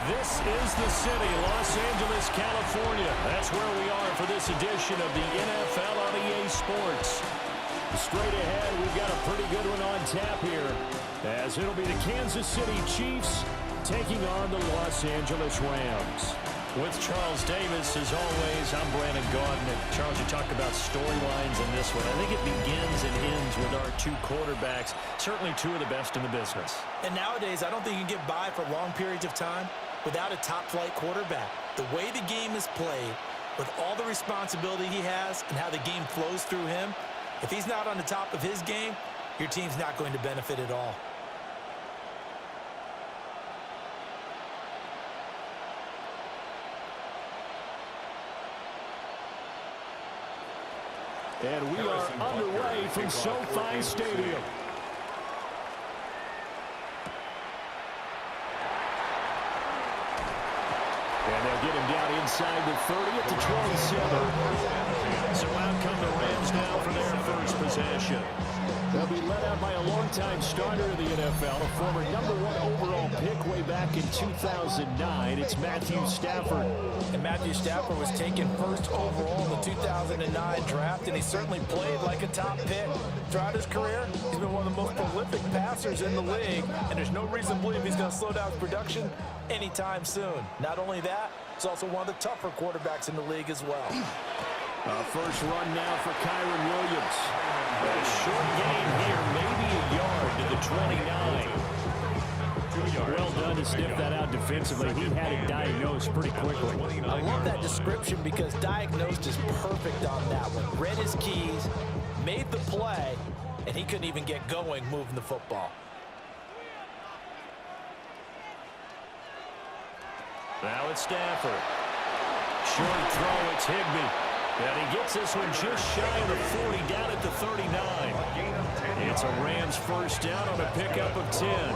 This is the city, Los Angeles, California. That's where we are for this edition of the NFL on EA Sports. Straight ahead, we've got a pretty good one on tap here, as it'll be the Kansas City Chiefs taking on the Los Angeles Rams. With Charles Davis, as always, I'm Brandon Gaudin. Charles, you talked about storylines in this one. I think it begins and ends with our two quarterbacks, certainly two of the best in the business. And nowadays, I don't think you can get by for long periods of time without a top-flight quarterback. The way the game is played, with all the responsibility he has and how the game flows through him, if he's not on the top of his game, your team's not going to benefit at all. And we are underway from SoFi Stadium. And they'll get him down inside the 30 at the 27. So out come the Rams now for their first possession. They'll be led out by a longtime starter in the NFL, a former #1 overall pick way back in 2009. It's Matthew Stafford. And Matthew Stafford was taken first overall in the 2009 draft, and he certainly played like a top pick. Throughout his career, he's been one of the most prolific passers in the league, and there's no reason to believe he's going to slow down his production anytime soon. Not only that, he's also one of the tougher quarterbacks in the league as well. First run now for Kyren Williams. A short gain here, maybe a yard to the 29. Well done to sniff that out defensively. He had it diagnosed pretty quickly. I love that description because diagnosed is perfect on that one. Read his keys, made the play, and he couldn't even get going moving the football. Now it's Stafford. Short throw, it's Higbee. And he gets this one just shy of the 40, down at the 39. It's a Rams first down on a pickup of 10.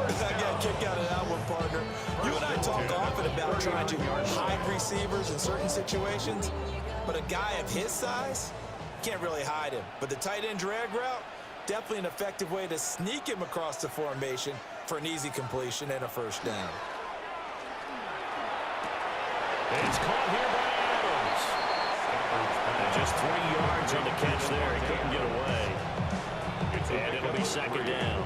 I got a kick out of that one, partner. You and I talk often about trying to hide receivers in certain situations, but a guy of his size, can't really hide him. But the tight end drag route, definitely an effective way to sneak him across the formation for an easy completion and a first down. It's caught here by Adams. And just 3 yards on the catch there. He couldn't get away. And it'll be second down.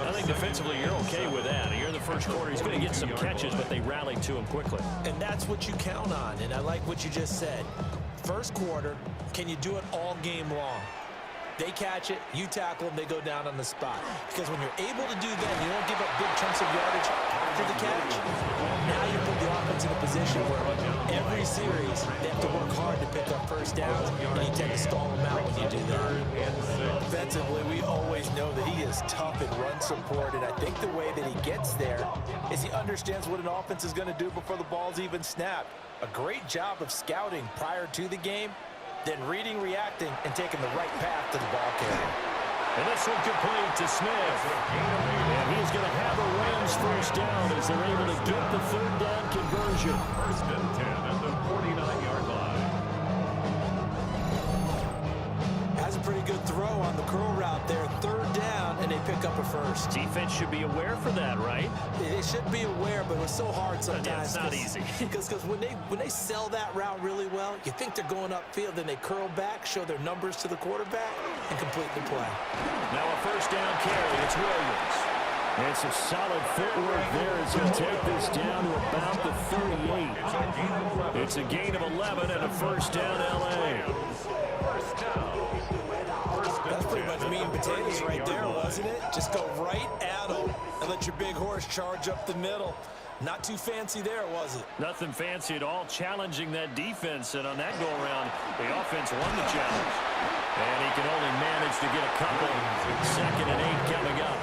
I think defensively you're okay with that. Here in the first quarter, he's going to get some catches, but they rallied to him quickly. And that's what you count on, and I like what you just said. First quarter, can you do it all game long? They catch it, you tackle them, they go down on the spot. Because when you're able to do that, you don't give up big chunks of yardage after the catch. Now you put the offense in a position where every series they have to work hard to pick up first downs, and you tend to stall them out when you do that. Defensively, we always know that he is tough in run support, and I think the way that he gets there is he understands what an offense is going to do before the ball's even snapped. A great job of scouting prior to the game, then reading, reacting, and taking the right path to the ball carrier. And this one complete to Smith. And he's going to have a Rams first down as they're able to get the third down conversion. First and 10 at the 49-yard line. Has a pretty good throw on the curl route there. Third down, and they pick up a first. Defense should be aware for that, right? They should be aware, but it was so hard sometimes. Yeah, it's not easy. Because when they sell that route really well, you think they're going upfield, then they curl back, show their numbers to the quarterback, and complete the play. Now a first down carry. It's Williams. And some solid footwork there as he'll take this down to about the 38. It's a gain of 11 and a first down, L.A. That's pretty much meat and potatoes right there, wasn't it? Just go right at them and let your big horse charge up the middle. Not too fancy there, was it? Nothing fancy at all, challenging that defense. And on that go-around, the offense won the challenge. And he can only manage to get a couple. 2nd and 8 coming up.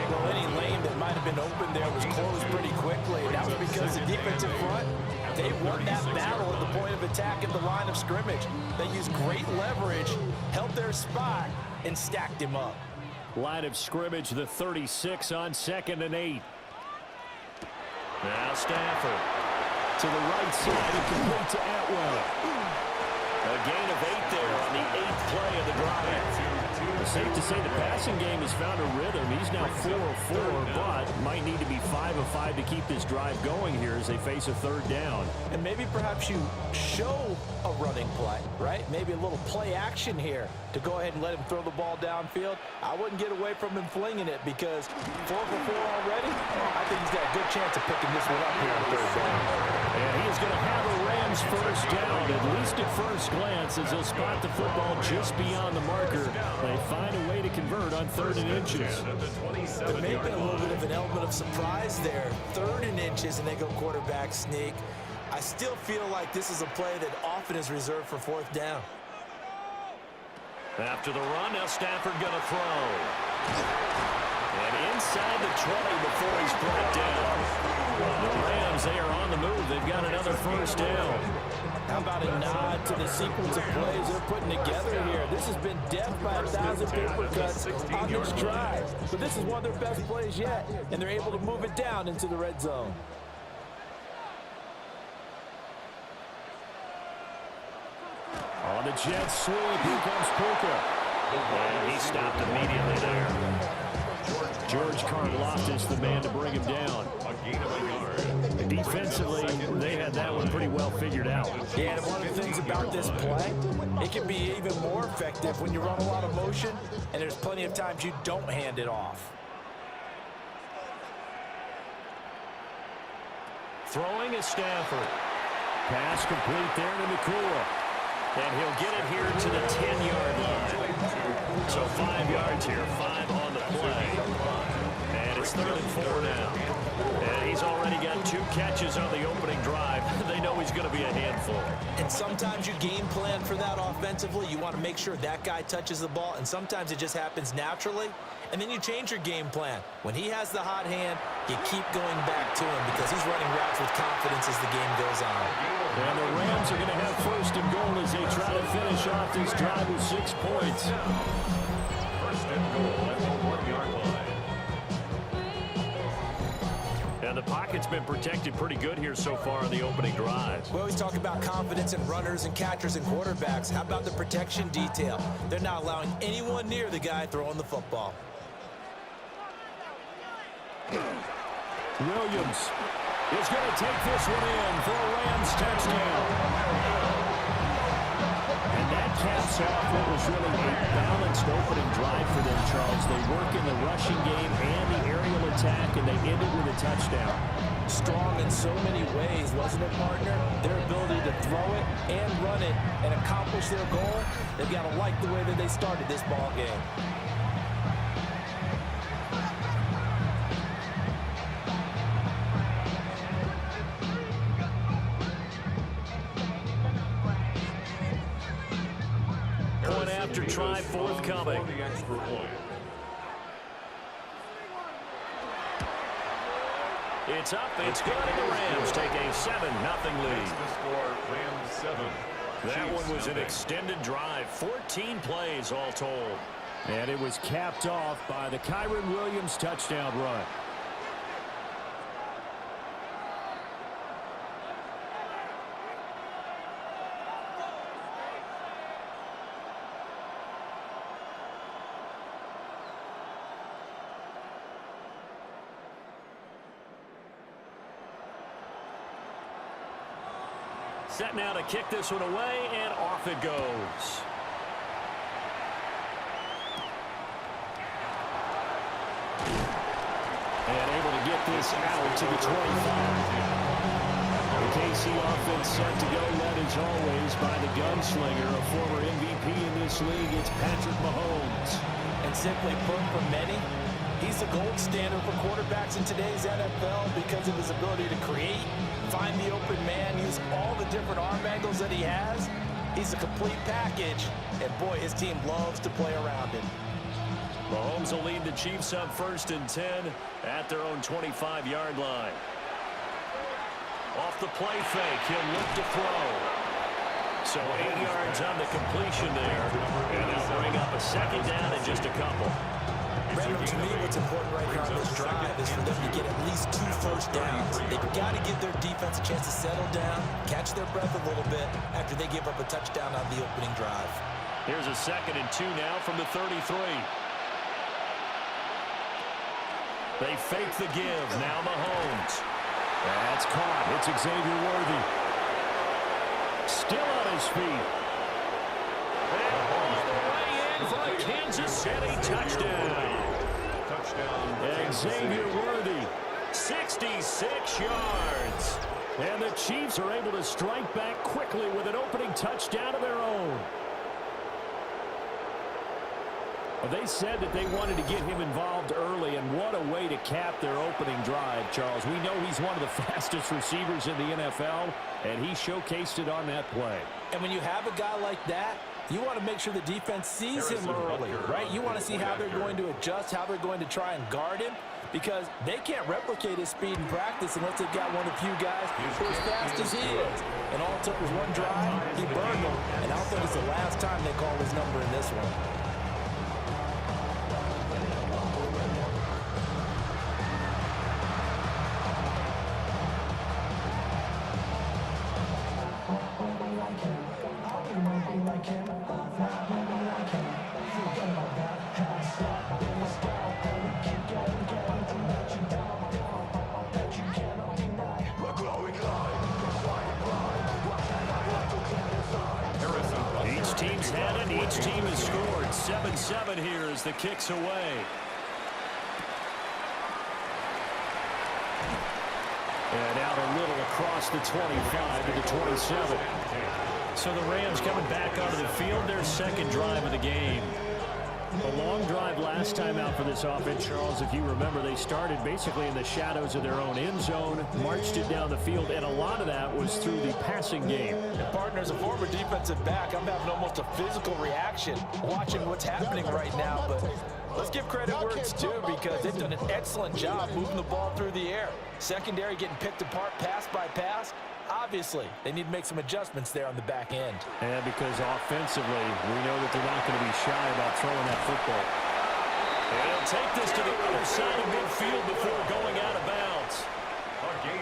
Well, any lane that might have been open there was closed pretty quickly. That was because the defensive front, they won that battle at the point of attack at the line of scrimmage. They used great leverage, held their spot, and stacked him up. Line of scrimmage, the 36 on 2nd and 8. Now Stafford to the right side and complete to Atwell. A gain of 8 there on the 8th play of the drive. It's safe to say the passing game has found a rhythm. He's now 4 of 4, but might need to be 5 of 5 to keep this drive going here as they face a third down. And maybe perhaps you show a running play, right? Maybe a little play action here to go ahead and let him throw the ball downfield. I wouldn't get away from him flinging it because 4 for 4 already. I think he's got a good chance of picking this one up here on third down. And he is going to have a Rams first down, at least at first glance, as they'll spot the football just beyond the marker. They find a way to convert on 3rd and inches. There may have been a little bit of an element of surprise there. 3rd and inches, and they go quarterback sneak. I still feel like this is a play that often is reserved for 4th down. After the run, now Stafford going to throw. And inside the 20 before he's brought down. The Rams, they are on the move. They've got another first down. How about a nod to the sequence of plays they're putting together here? This has been death by 1,000 paper cuts on this drive. But this is one of their best plays yet, and they're able to move it down into the red zone. On the jet sweep, here comes Puka. And he stopped immediately there. George Karlaftis, the man to bring him down. Defensively, they had that one pretty well figured out. Yeah, and one of the things about this play, it can be even more effective when you run a lot of motion, and there's plenty of times you don't hand it off. Throwing is Stafford. Pass complete there to Nakua. And he'll get it here to the 10-yard line. So 5 yards here, 5 on the play. And it's 3rd and 4 now. And he's already got 2 catches on the opening drive. They know he's going to be a handful. And sometimes you game plan for that offensively. You want to make sure that guy touches the ball, and sometimes it just happens naturally. And then you change your game plan. When he has the hot hand, you keep going back to him because he's running routes with confidence as the game goes on. And the Rams are going to have 1st and goal as they try to finish off this drive with 6 points. 1st and goal at the 1-yard line. And the pocket's been protected pretty good here so far on the opening drive. We always talk about confidence in runners and catchers and quarterbacks. How about the protection detail? They're not allowing anyone near the guy throwing the football. Williams is going to take this one in for a Rams touchdown. And that caps off what was really a balanced opening drive for them, Charles. They work in the rushing game and the aerial attack, and they ended with a touchdown. Strong in so many ways, wasn't it, partner? Their ability to throw it and run it and accomplish their goal, they've got to like the way that they started this ball game. Point after try forthcoming. For the extra point. It's up, it's good, and the Rams take a 7-0 lead. The score, Rams 7. That one was an extended drive, 14 plays all told. And it was capped off by the Kyren Williams touchdown run. Set now to kick this one away, and off it goes. And able to get this out to the 25. The KC offense set to go, led as always by the gunslinger, a former MVP in this league. It's Patrick Mahomes. And simply put, for many, he's the gold standard for quarterbacks in today's NFL because of his ability to create, find the open man, use all the different arm angles that he has. He's a complete package, and boy, his team loves to play around him. Mahomes will lead the Chiefs up 1st and 10 at their own 25-yard line. Off the play fake, he'll look to throw. So 8 yards on the completion there, and they'll bring up a 2nd down in just a couple. Randall, to me, what's important right here on this drive is for them to get at least 2 first downs. They've got to give their defense a chance to settle down, catch their breath a little bit after they give up a touchdown on the opening drive. Here's a 2nd and 2 now from the 33. They fake the give. Now Mahomes. That's caught. It's Xavier Worthy. Still on his feet. And all the way in for a Kansas City touchdown. Xavier Worthy, 66 yards. And the Chiefs are able to strike back quickly with an opening touchdown of their own. They said that they wanted to get him involved early, and what a way to cap their opening drive, Charles. We know he's one of the fastest receivers in the NFL, and he showcased it on that play. And when you have a guy like that, you want to make sure the defense sees him early, right? You want to see how they're going to adjust, how they're going to try and guard him, because they can't replicate his speed in practice unless they've got one of the few guys who are as fast as he is. And all it took was one drive, he burned them, and I don't think it's the last time they call his number in this one. Each team's had it. Each team has scored. 7-7 here as the kick's away. And out a little across the 25 to the 27. So the Rams coming back onto the field, their second drive of the game. A long drive last time out for this offense, Charles. If you remember, they started basically in the shadows of their own end zone, marched it down the field, and a lot of that was through the passing game. And partner, as a former defensive back, I'm having almost a physical reaction watching what's happening right now. But let's give credit where it's due, because they've done an excellent job moving the ball through the air. Secondary getting picked apart pass by pass. Obviously, they need to make some adjustments there on the back end. And because offensively, we know that they're not going to be shy about throwing that football. And he'll take this to the other side of midfield before going out of bounds.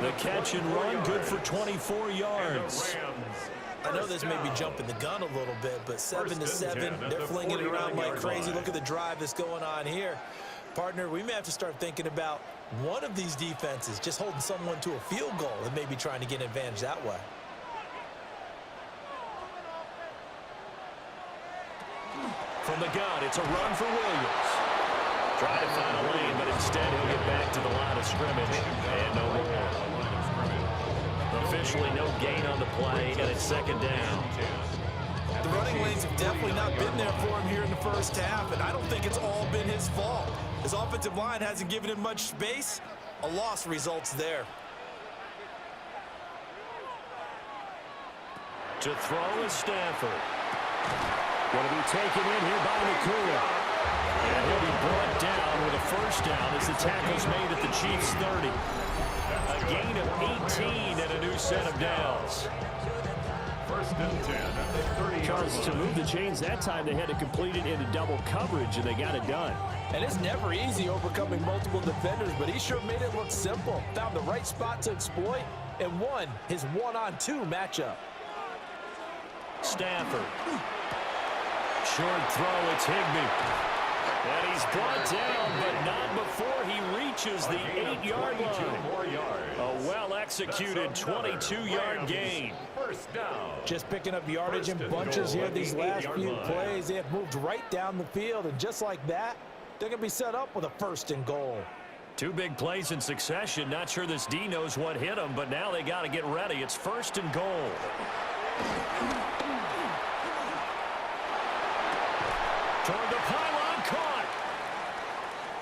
The catch and run, good for 24 yards. I know this may be jumping the gun a little bit, but 7-7, they're flinging it around like crazy. Look at the drive that's going on here. Partner, we may have to start thinking about one of these defenses just holding someone to a field goal and maybe trying to get an advantage that way. From the gun, it's a run for Williams. Trying to find a lane, but instead he'll get back to the line of scrimmage. And no more. Officially no gain on the play, and it's second down. The running lanes have definitely not been there for him here in the first half, and I don't think it's all been his fault. His offensive line hasn't given him much space. A loss results there. To throw is Stafford. Going to be taken in here by Nakua. And he'll be brought down with a first down as the tackle's made at the Chiefs' 30. A gain of 18 and a new set of downs. First and 10 at the 30. Charles, to move the chains that time, they had to complete it into double coverage, and they got it done. And it's never easy overcoming multiple defenders, but he sure made it look simple. Found the right spot to exploit and won his one-on-two matchup. Stafford. Short throw, it's Higbee. And he's brought down, but not before he reaches the 8-yard line. A well-executed 22-yard gain. First down. Just picking up yardage in bunches here these last few plays. They have moved right down the field, and just like that, they're going to be set up with a first and goal. Two big plays in succession. Not sure this D knows what hit him, but now they got to get ready. It's first and goal. Toward the pylon, caught.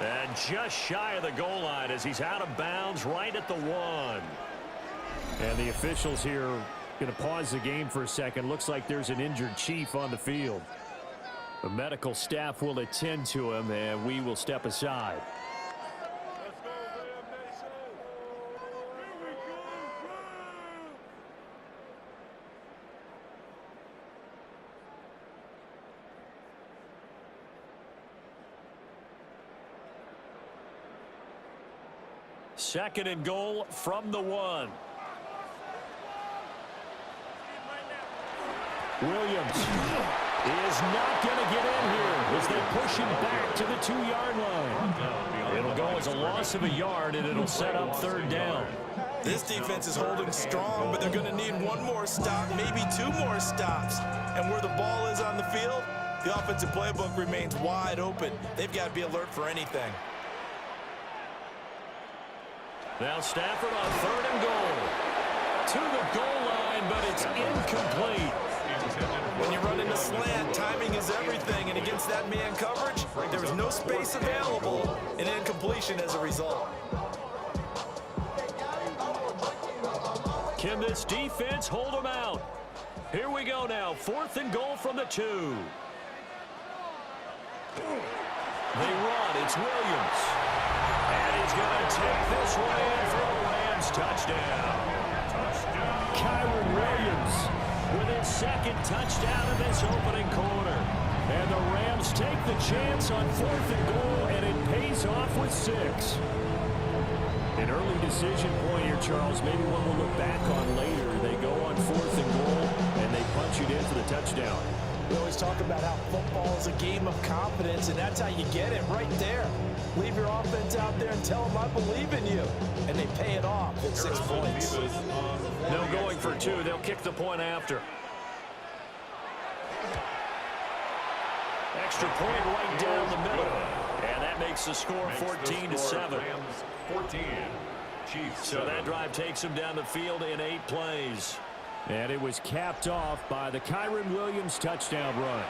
And just shy of the goal line as he's out of bounds right at the 1. And the officials here going to pause the game for a second. Looks like there's an injured Chief on the field. The medical staff will attend to him, and we will step aside. Second and goal from the 1. Williams. is not going to get in here as they push him back to the 2-yard line. It'll go as a loss of a yard, and it'll set up 3rd down. This defense is holding strong, but they're going to need one more stop, maybe 2 more stops. And where the ball is on the field, the offensive playbook remains wide open. They've got to be alert for anything. Now Stafford on 3rd and goal. To the goal line, but it's incomplete. When you run into slant, timing is everything, and against that man coverage, there was no space available, and incompletion as a result. Can this defense hold them out? Here we go now, 4th and goal from the 2. They run, it's Williams. And he's going to take this one in for a Rams touchdown. Kyren Williams with his 2nd touchdown in this opening quarter. And the Rams take the chance on 4th and goal, and it pays off with 6. An early decision point here, Charles. Maybe one we'll look back on later. They go on 4th and goal, and they punch it in for the touchdown. We always talk about how football is a game of confidence, and that's how you get it right there. Leave your offense out there and tell them, I believe in you. And they pay it off at 6 points. No going for 2. They'll kick the point after. Extra point right down the middle. And that makes the score 14-7. 14. Chiefs. So that drive takes them down the field in 8 plays. And it was capped off by the Kyren Williams touchdown run.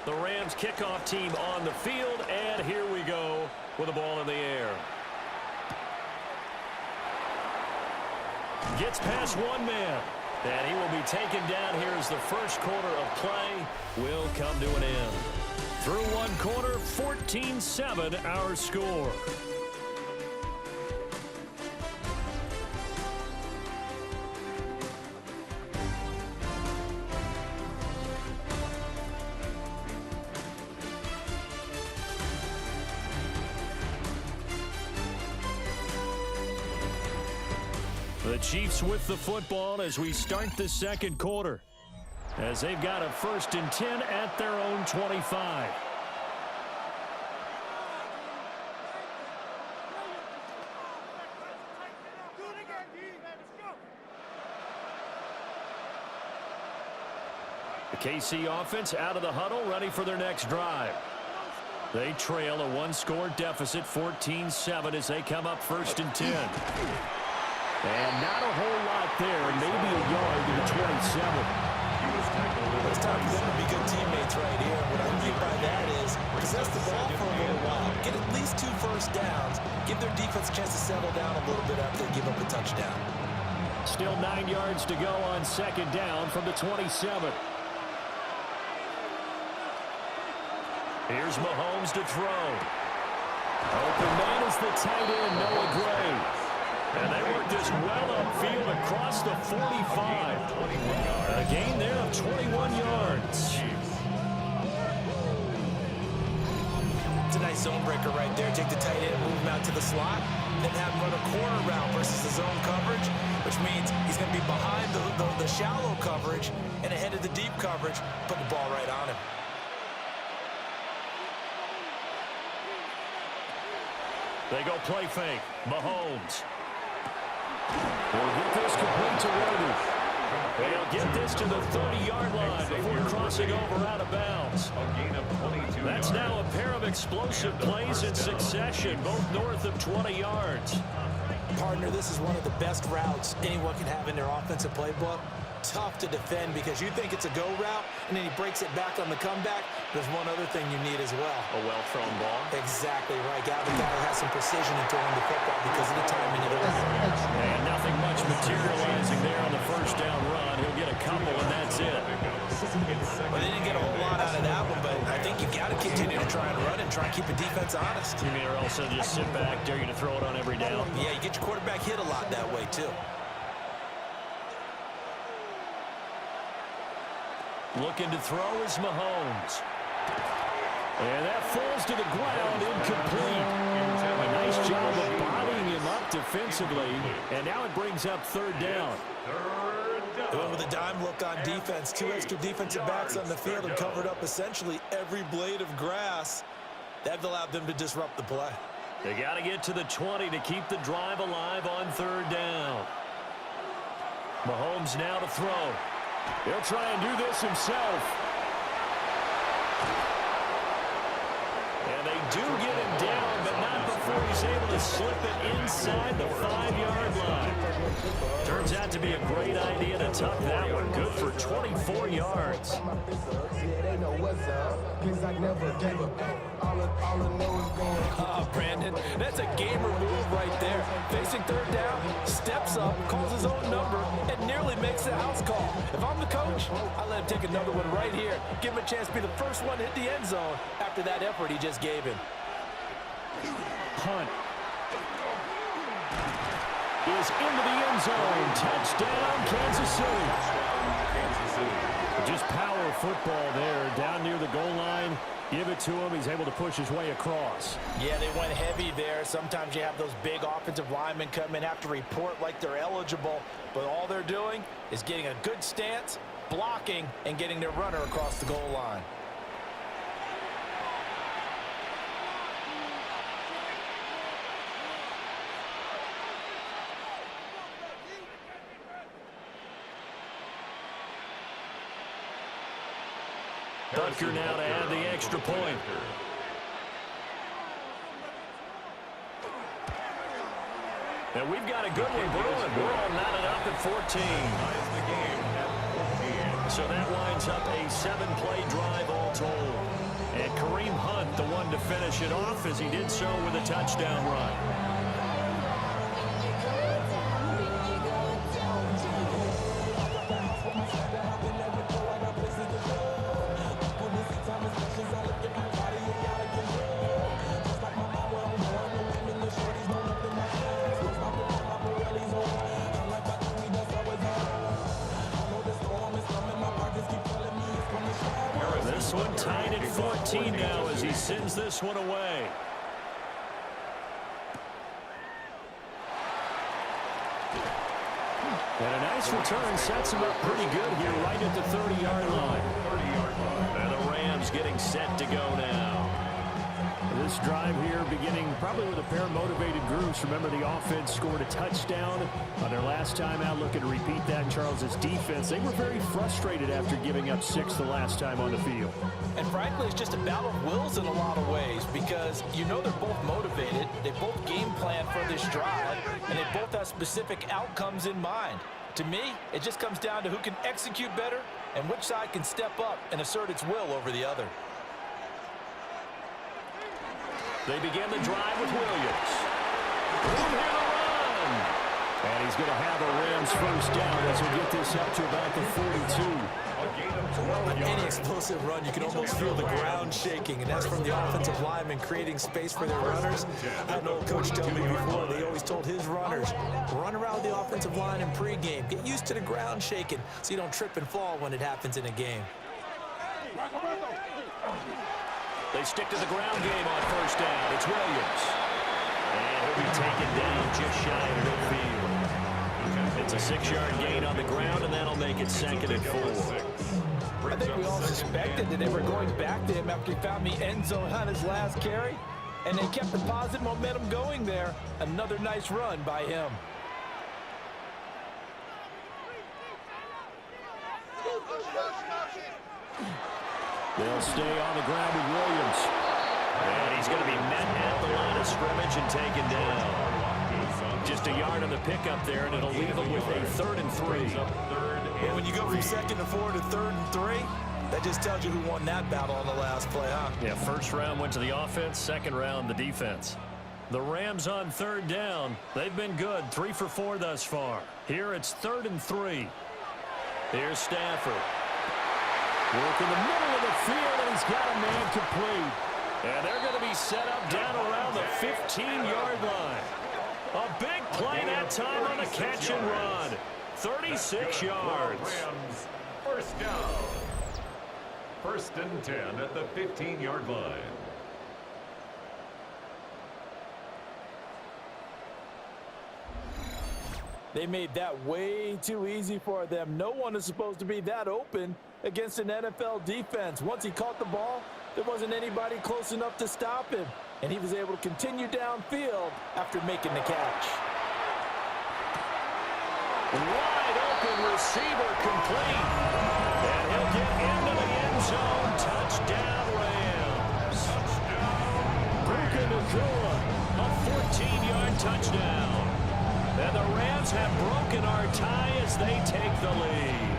The Rams kickoff team on the field, and here we go with the ball in the air. Gets past one man, and he will be taken down here as the first quarter of play will come to an end. Through one quarter, 14-7 our score. The Chiefs with the football as we start the second quarter, as they've got a 1st and 10 at their own 25. The KC offense out of the huddle, ready for their next drive. They trail a 1-score deficit, 14-7, as they come up 1st and 10. And not a whole lot there, maybe a yard to the 27. It's time for them to be good teammates right here. What I mean by that is possess the ball for a little while, get at least 2 first downs, give their defense a chance to settle down a little bit after they give up a touchdown. Still 9 yards to go on 2nd down from the 27. Here's Mahomes to throw. Open man is the tight end, Noah Gray. And they work this well upfield across the 45. A gain there of 21 yards. It's a nice zone breaker right there. Take the tight end, move him out to the slot, then have him run a corner route versus the zone coverage, which means he's going to be behind the shallow coverage and ahead of the deep coverage, put the ball right on him. They go play fake. Mahomes. They'll get this complete to Worthy. They'll get this to the 30-yard line before crossing over out of bounds. That's now a pair of explosive plays in succession, both north of 20 yards. Partner, this is one of the best routes anyone can have in their offensive playbook. Tough to defend because you think it's a go route, and then he breaks it back on the comeback. There's one other thing you need as well. A well-thrown ball. Exactly right. Got the guy who has some precision in throwing the football because of the timing of the run. And nothing much materializing there on the first down run. He'll get a couple, and that's it. Well, they didn't get a whole lot out of that one, but I think you've got to continue to try and run and try and keep the defense honest. You mean or also just sit back, dare you to throw it on every down? Yeah, you get your quarterback hit a lot that way, too. Looking to throw is Mahomes. And that falls to the ground, incomplete. A nice job of bodying him up defensively. And now it brings up third down. They went with a dime look on defense. 2 extra defensive backs on the field and covered up essentially every blade of grass. That allowed them to disrupt the play. They got to get to the 20 to keep the drive alive on third down. Mahomes now to throw. He'll try and do this himself. And they do get him down, but not before he's able to slip it inside the 5-yard line. Turns out to be a great idea to tuck that one. Good for 24 yards. Brandon, that's a gamer move right there. Facing third down, steps up, calls his own number, and nearly makes the house call. If I'm the coach, I let him take another one right here. Give him a chance to be the first one to hit the end zone after that effort he just gave him. Hunt is into the end zone. Touchdown, Kansas City. Just power football there, down near the goal line. Give it to him. He's able to push his way across. Yeah, they went heavy there. Sometimes you have those big offensive linemen come in, have to report like they're eligible, but all they're doing is getting a good stance, blocking, and getting their runner across the goal line. Butker now to add the extra point. And we've got a good one brewing. We're all knotted up at 14. So that winds up a 7-play drive all told. And Kareem Hunt, the one to finish it off, as he did so with a touchdown run. This one tied at 14 now as he sends this one away. And a nice return sets him up pretty good here right at the 30-yard line. And the Rams getting set to go now. This drive here beginning probably with a pair of motivated groups. Remember, the offense scored a touchdown on their last time out. Looking to repeat that in Charles's defense. They were very frustrated after giving up 6 the last time on the field. And frankly, it's just a battle of wills in a lot of ways because you know they're both motivated. They both game plan for this drive, and they both have specific outcomes in mind. To me, it just comes down to who can execute better and which side can step up and assert its will over the other. They begin the drive with Williams. Room here to run. And he's going to have a Rams first down as we get this up to about the 42. On any explosive run, you can almost feel the ground shaking, and that's from the offensive linemen creating space for their runners. I had an old coach tell me before, they always told his runners, run around the offensive line in pregame. Get used to the ground shaking so you don't trip and fall when it happens in a game. They stick to the ground game on first down. It's Williams. And he'll be taken down just shy of midfield. It's a 6-yard gain on the ground, and that'll make it 2nd and 4. I think we all suspected that they were going back to him after he found the end zone on his last carry, and they kept the positive momentum going there. Another nice run by him. They'll stay on the ground with Williams. And he's going to be met at the line of scrimmage and taken down. Just a yard on the pickup there, and it'll leave him with a 3rd and 3. And when you go from 2nd and 4 to 3rd and 3, that just tells you who won that battle on the last play, huh? Yeah, first round went to the offense, second round the defense. The Rams on 3rd down. They've been good, 3 for 4 thus far. Here it's 3rd and 3. Here's Stafford. Work in the middle of the field, and he's got a man complete. And they're going to be set up down around the 15-yard line. A big play that time on the catch and run. 36 yards. First down. First and 10 at the 15-yard line. They made that way too easy for them. No one is supposed to be that open against an NFL defense. Once he caught the ball, there wasn't anybody close enough to stop him, and he was able to continue downfield after making the catch. Wide open receiver complete. And he'll get into the end zone. Touchdown, Rams. Puka Nacua, a 14-yard touchdown. And the Rams have broken our tie as they take the lead.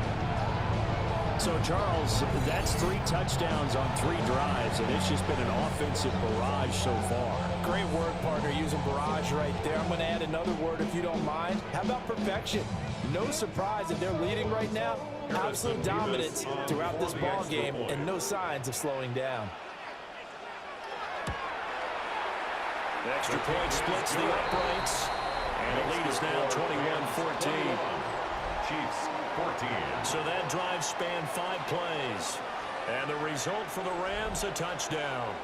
So, Charles, that's 3 touchdowns on 3 drives, and it's just been an offensive barrage so far. Great word, partner, using barrage right there. I'm going to add another word if you don't mind. How about perfection? No surprise that they're leading right now. Absolute dominance throughout this ball game and no signs of slowing down. The extra point splits the uprights. And the lead is now 21-14. Chiefs 14. So that drive spanned 5 plays. And the result for the Rams, a touchdown.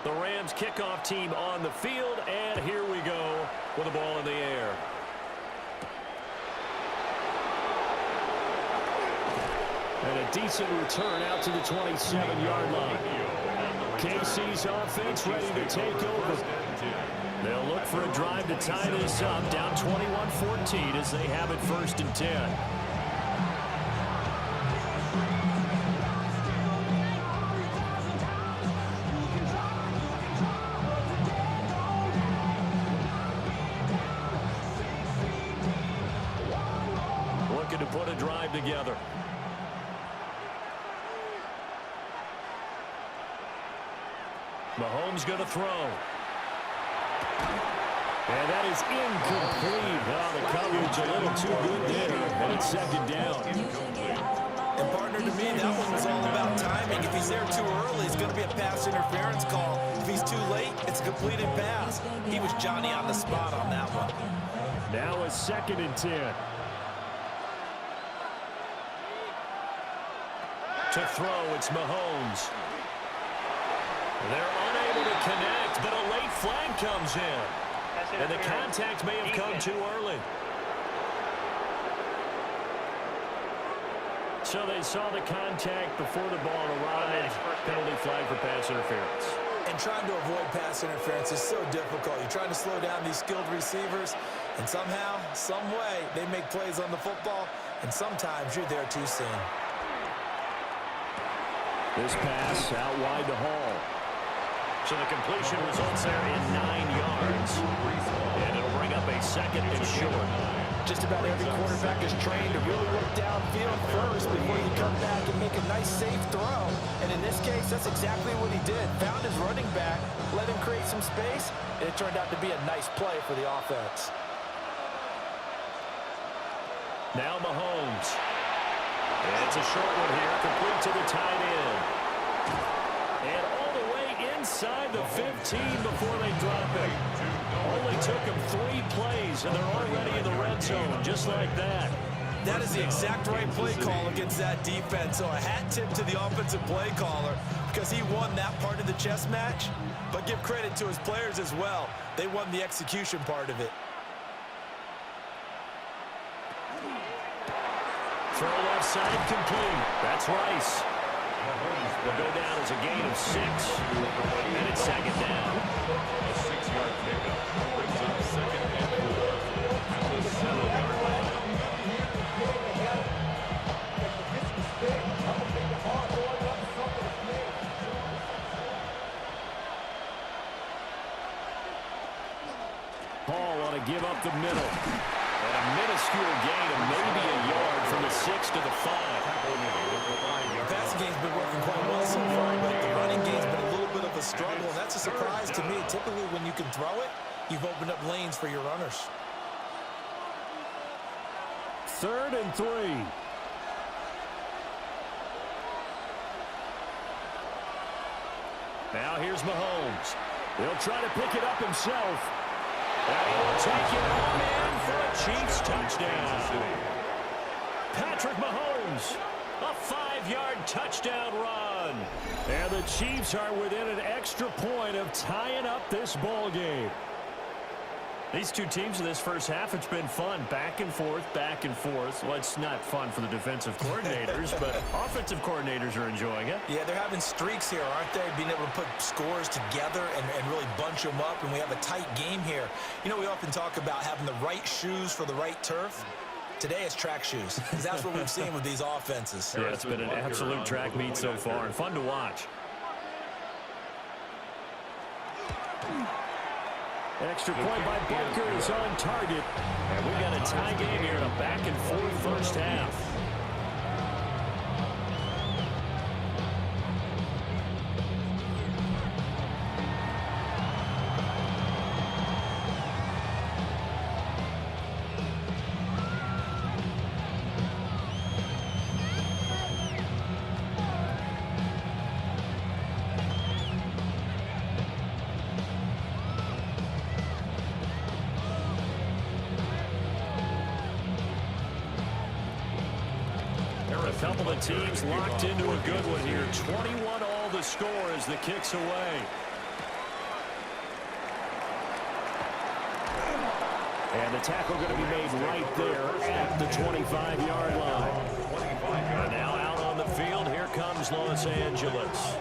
The Rams kickoff team on the field, and here we go with the ball in the air. And a decent return out to the 27-yard line. KC's offense ready to take over. They'll look for a drive to tie this up, down 21-14 as they have it 1st and 10. To put a drive together. Mahomes going to throw. And that is incomplete. Oh, the coverage a little too good there. And it's 2nd down. And partner, to me, that one was all about timing. If he's there too early, it's going to be a pass interference call. If he's too late, it's a completed pass. He was Johnny on the spot on that one. Now a 2nd and 10. To throw, it's Mahomes. They're unable to connect, but a late flag comes in. And the contact may have come too early. So they saw the contact before the ball arrived. Penalty flag for pass interference. And trying to avoid pass interference is so difficult. You're trying to slow down these skilled receivers, and somehow, some way, they make plays on the football, and sometimes you're there too soon. This pass out wide to Hall. So the completion results there in 9 yards. And it'll bring up a 2nd and short. Just about every quarterback is trained to really look downfield first before you come back and make a nice, safe throw. And in this case, that's exactly what he did. Found his running back, let him create some space, and it turned out to be a nice play for the offense. Now Mahomes. And it's a short one here, complete to the tight end. And all the way inside the 15 before they drop it. Only took them 3 plays, and they're already in the red zone, just like that. That is the exact right play call against that defense. So a hat tip to the offensive play caller because he won that part of the chess match. But give credit to his players as well. They won the execution part of it. Throw left side complete. That's Rice. Will go down as a gain of 6. And it's 2nd down. A 6-yard pickup brings up 2nd and 4 at the 7-yard line. Hall ought to give up the middle. And a minuscule gain of maybe a yard from the 6 to the 5. The passing game's been working quite well so far, but the running game's been a little bit of a struggle, and that's a surprise to me. Typically, when you can throw it, you've opened up lanes for your runners. 3rd and 3. Now here's Mahomes. He'll try to pick it up himself. And he will take it on in for a Chiefs touchdown. Patrick Mahomes, a 5-yard touchdown run. And the Chiefs are within an extra point of tying up this ball game. These two teams in this first half, it's been fun. Back and forth, back and forth. Well, it's not fun for the defensive coordinators, but offensive coordinators are enjoying it. Yeah, they're having streaks here, aren't they? Being able to put scores together and really bunch them up, and we have a tight game here. You know, we often talk about having the right shoes for the right turf. Today it's track shoes, because that's what we've seen with these offenses. Yeah, it's been an absolute track meet so far, and fun to watch. Extra point by Butker is on target. And we've got a tie game here in a back-and-forth first half. A couple of teams locked into a good one here. 21 all the score as the kick's away. And the tackle going to be made right there at the 25-yard line. And now out on the field, here comes Los Angeles.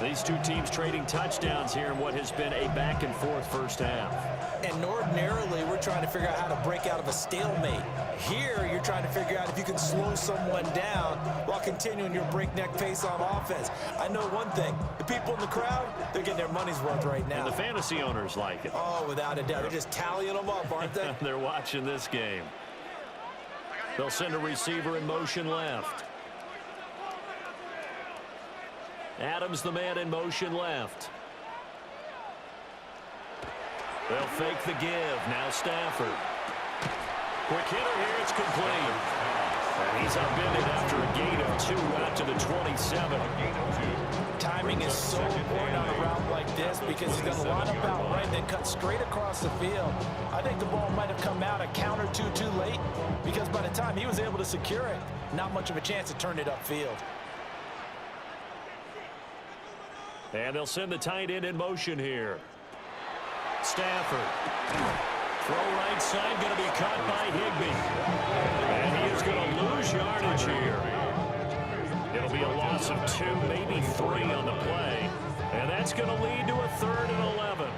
These two teams trading touchdowns here in what has been a back-and-forth first half. And ordinarily, we're trying to figure out how to break out of a stalemate. Here, you're trying to figure out if you can slow someone down while continuing your breakneck pace on offense. I know one thing. The people in the crowd, they're getting their money's worth right now. And the fantasy owners like it. Oh, without a doubt. They're just tallying them up, aren't they? They're watching this game. They'll send a receiver in motion left. Adams, the man in motion left. They'll fake the give. Now Stafford. Quick hitter here. It's complete. And he's upended after a gain of 2 out to the 27. Timing is so important on a route like this because he's going to line up out right, then cut straight across the field. I think the ball might have come out a count or two too late because by the time he was able to secure it, not much of a chance to turn it upfield. And they'll send the tight end in motion here. Stafford. Throw right side, going to be caught by Higbee. And he is going to lose yardage here. It'll be a loss of 2, maybe 3 on the play. And that's going to lead to a 3rd and 11.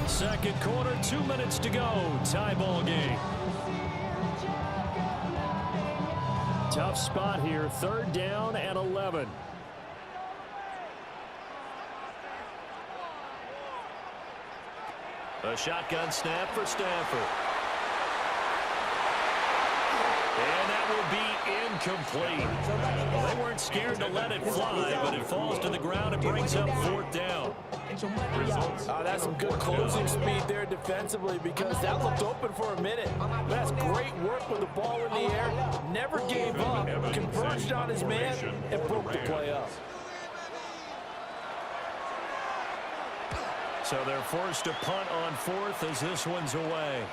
Second quarter, 2 minutes to go. Tie ball game. Tough spot here. 3rd down and 11. A shotgun snap for Stafford. And that will be incomplete. Well, they weren't scared to let it fly, but it falls to the ground and brings up 4th down. That's some good closing speed there defensively because that looked open for a minute. That's great work with the ball in the air. Never gave up, converged on his man, and broke the play up. So they're forced to punt on 4th as this one's away.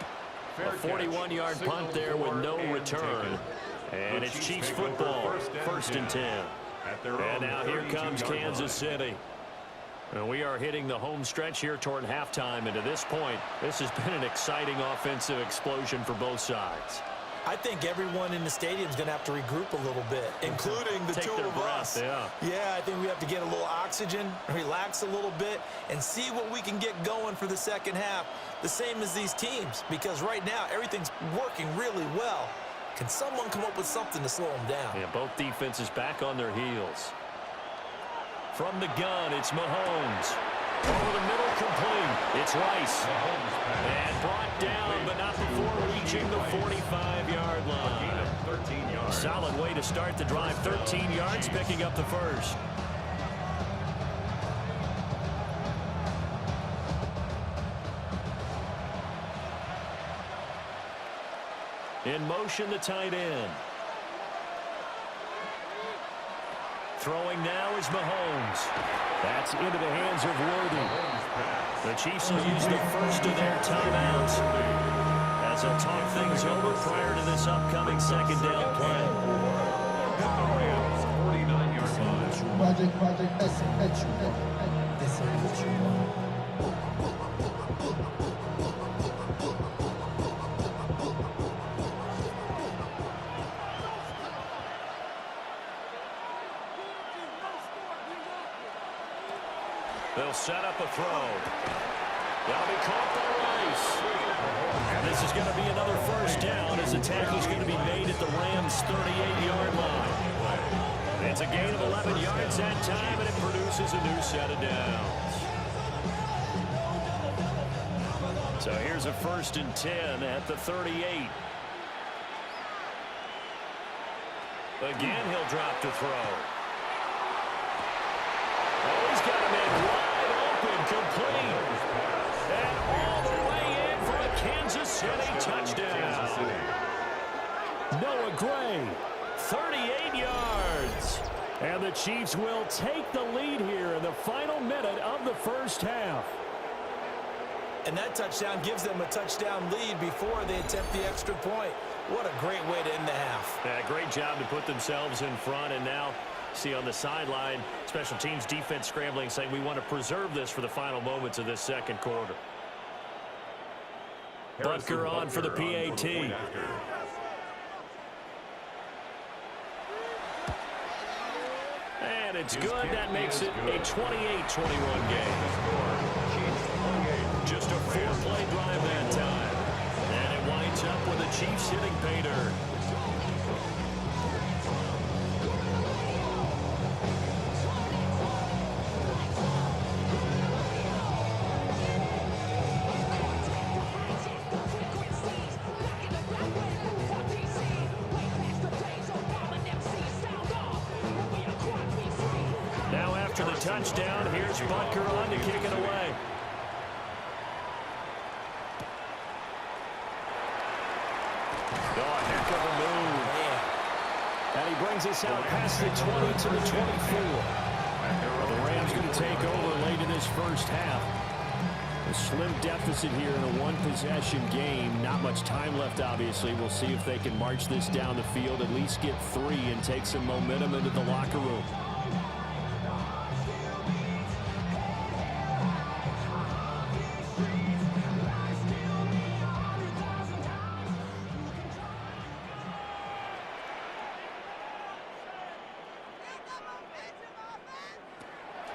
A 41-yard punt there with no return. And it's Chiefs football, 1st and 10. And now here comes Kansas City. And we are hitting the home stretch here toward halftime. And to this point, this has been an exciting offensive explosion for both sides. I think everyone in the stadium is going to have to regroup a little bit, including the two of us. Yeah, I think we have to get a little oxygen, relax a little bit, and see what we can get going for the second half. The same as these teams, because right now everything's working really well. Can someone come up with something to slow them down? Yeah, both defenses back on their heels. From the gun, it's Mahomes. Over the middle, complete. It's Rice. And brought down, but not before reaching the 45-yard line. Solid way to start the drive. 13 yards, picking up the first. In motion, the tight end. Throwing now is Mahomes. That's into the hands of Worthy. The Chiefs will use the first of their timeouts as they'll talk things over prior to this upcoming second down play. The Rams, 49-yard line. Project S. This is what you want. They'll set up a throw. That'll be caught by Rice. And this is going to be another first down as the tackle's going to be made at the Rams' 38-yard line. It's a gain of 11 yards that time, and it produces a new set of downs. So here's a 1st and 10 at the 38. Again, he'll drop to throw. Oh, he's got him in wide open, complete. And all the way in for a Kansas City touchdown. Noah Gray, 38 yards. And the Chiefs will take the lead here in the final minute of the first half. And that touchdown gives them a touchdown lead before they attempt the extra point. What a great way to end the half. Yeah, great job to put themselves in front, and now see on the sideline, special teams defense scrambling, saying we want to preserve this for the final moments of this second quarter. Butker on for the PAT. And it's good. That makes it a 28-21 game. Just a 4-play drive that time. And it winds up with the Chiefs hitting pay dirt. Now after the touchdown, here's Butker on to kick it away. And he brings us out past the 20 to the 24. Well, the Rams going to take over late in this first half. A slim deficit here in a one-possession game. Not much time left, obviously. We'll see if they can march this down the field, at least get 3, and take some momentum into the locker room.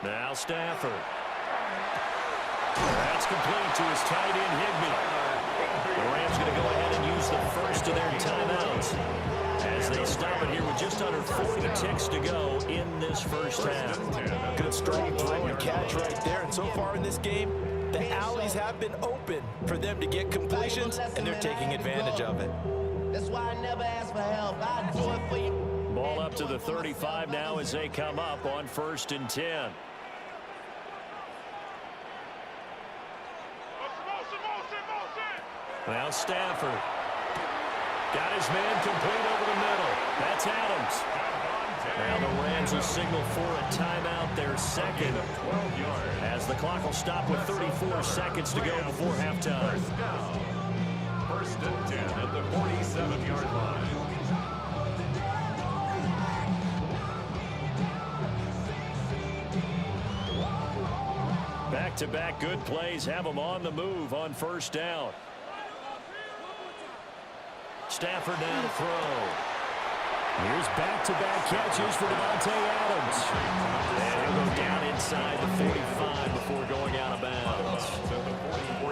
Now Stafford. That's complete to his tight end, Higbee. The Rams going to go ahead and use the first of their timeouts as they stop it here with just under 40 ticks to go in this first half. Good strong throw and catch right there. And so far in this game, the alleys have been open for them to get completions, and they're taking advantage of it. That's why I never ask for help. I do it for you. Ball up to the 35 now as they come up on 1st and 10. Now Stafford. Got his man complete over the middle. That's Adams. Now the Rams will signal for a timeout, their second, as the clock will stop with 34 seconds to go before halftime. 1st and 10 at the 47-yard line. Back-to-back good plays have them on the move on 1st down. Stafford now to throw. Here's back-to-back catches for Davante Adams. And he'll go down inside the 45 before going out of bounds.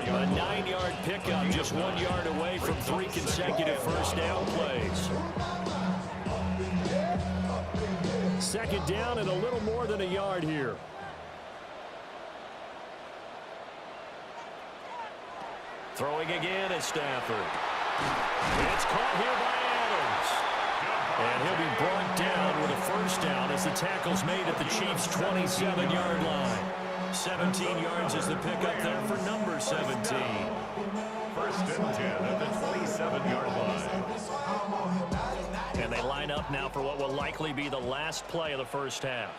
A 9-yard pickup, just 1 yard away from 3 consecutive first down plays. Second down and a little more than a yard here. Throwing again is Stafford. It's caught here by Adams. And he'll be brought down with a first down as the tackle's made at the Chiefs' 27-yard line. 17 yards is the pickup there for number 17. 1st and 10 at the 27-yard line. up now for what will likely be the last play of the first half.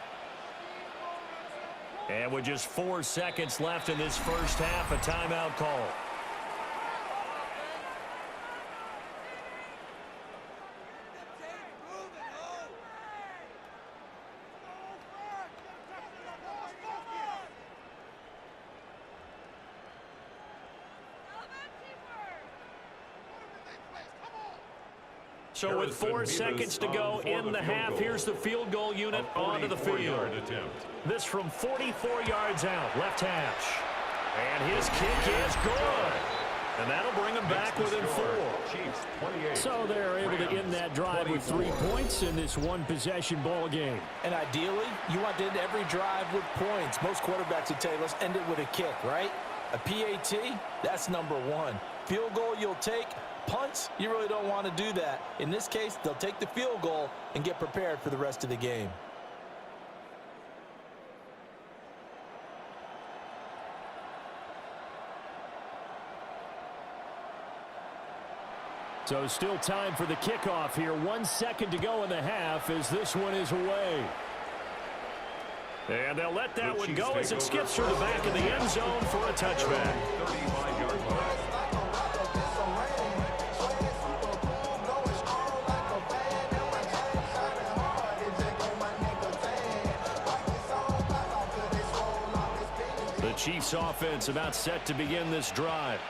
And with just 4 seconds left in this first half, a timeout call. So with 4 seconds to go in the half, here's the field goal unit onto the field. This from 44 yards out, left hash. And his kick is good. And that'll bring him back within 4. So they're able to end that drive with 3 points in this one-possession ball game. And ideally, you want to end every drive with points. Most quarterbacks would tell you, let's end it with a kick, right? A PAT, that's number 1. Field goal you'll take. Punts, you really don't want to do that. In this case, they'll take the field goal and get prepared for the rest of the game. So still time for the kickoff here. 1 second to go in the half as this one is away. And they'll let that one go as it skips through the back of the end zone for a touchback. 35-yard line. The Chiefs offense about set to begin this drive.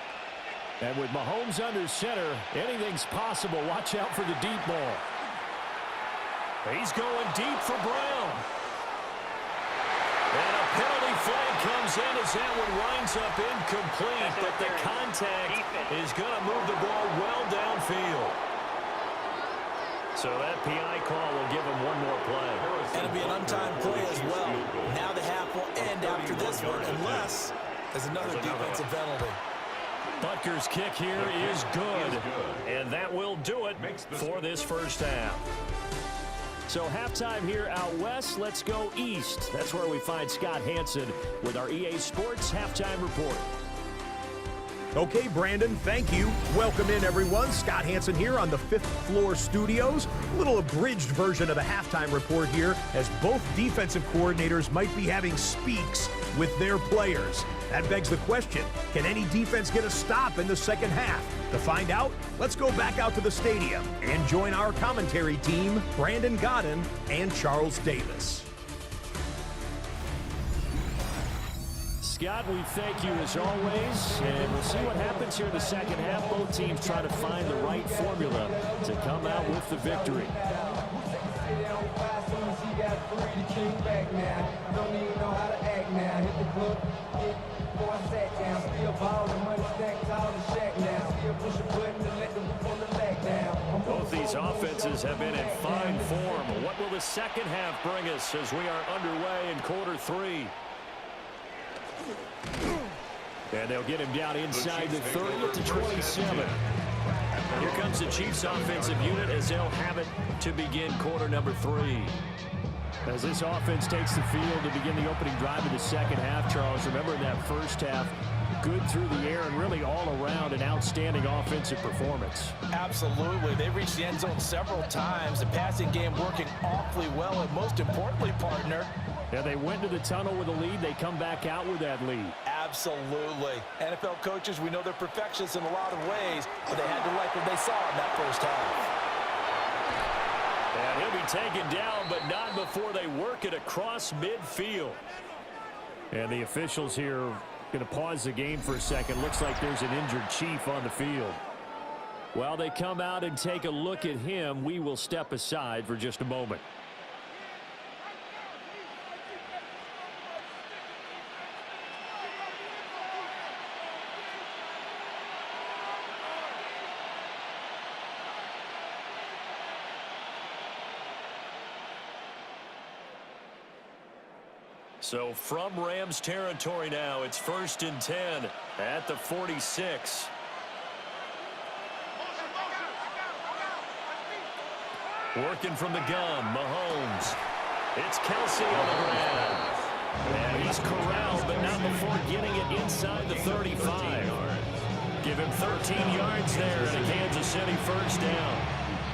And with Mahomes under center, anything's possible. Watch out for the deep ball. He's going deep for Brown. And a penalty flag comes in as that one winds up incomplete, but the contact is going to move the ball well downfield. So that PI call will give him one more play. And it'll be an untimed play as well. Now the half will end after this one, unless there's another defensive penalty. Butker's kick here is good, and that will do it for this first half. So halftime here out west, let's go east. That's where we find Scott Hanson with our EA Sports Halftime Report. Okay, Brandon, thank you. Welcome in, everyone. Scott Hanson here on the 5th floor studios. A little abridged version of the halftime report here, as both defensive coordinators might be having speaks with their players. That begs the question, can any defense get a stop in the second half? To find out, let's go back out to the stadium and join our commentary team, Brandon Godden and Charles Davis. Scott, we thank you as always, and we'll see what happens here in the second half. Both teams try to find the right formula to come out with the victory. Both these offenses have been in fine form. What will the second half bring us as we are underway in quarter 3? And they'll get him down inside the 30 to 27. Here comes the Chiefs offensive unit as they'll have it to begin quarter number 3. As this offense takes the field to begin the opening drive of the second half, Charles, remember in that first half, good through the air and really all around an outstanding offensive performance. Absolutely. They reached the end zone several times. The passing game working awfully well, and most importantly, partner, yeah, they went to the tunnel with a lead. They come back out with that lead. Absolutely. NFL coaches, we know they're perfectionists in a lot of ways, but they had to like what they saw in that first half. And he'll be taken down, but not before they work it across midfield. And the officials here going to pause the game for a second. Looks like there's an injured Chief on the field. While they come out and take a look at him, we will step aside for just a moment. So from Rams territory now, it's 1st and 10 at the 46. Working from the gun, Mahomes. It's Kelsey on the ground. And he's corralled, but not before getting it inside the 35. Give him 13 yards there and a Kansas City first down.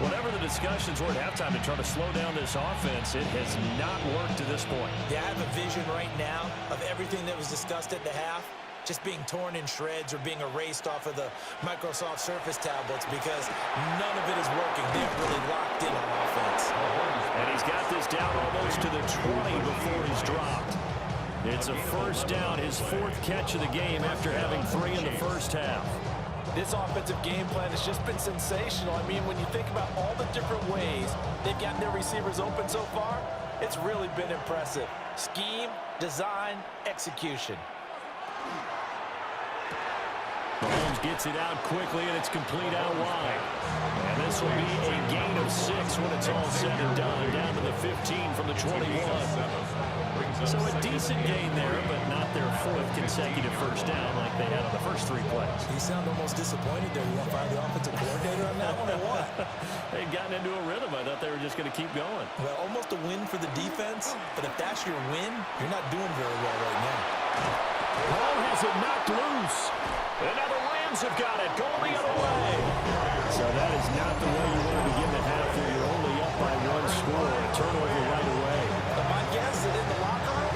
Whatever the discussions were at halftime to try to slow down this offense. It has not worked to this point. Yeah, I have a vision right now of everything that was discussed at the half just being torn in shreds or being erased off of the Microsoft Surface tablets because none of it is working. They're really locked in on offense. And he's got this down almost to the 20 before he's dropped. It's a first down, his 4th catch of the game after having 3 in the first half. This offensive game plan has just been sensational. I mean, when you think about all the different ways they've gotten their receivers open so far, it's really been impressive. Scheme, design, execution. Mahomes gets it out quickly, and it's complete out wide. And this will be a gain of 6 when it's all said and done, down to the 15 from the 21. So a decent gain there, but not their 4th consecutive first down like they had on the first 3 plays. You sound almost disappointed there. You want to fire the offensive coordinator on that one or what? They'd gotten into a rhythm. I thought they were just going to keep going. Well, almost a win for the defense, but if that's your win, you're not doing very well right now. Ball has it knocked loose. And now the Rams have got it, going the other way. So that is not the way you want to begin the half when you're only up by 1 score. A turnover right away. But my guess is in the locker room,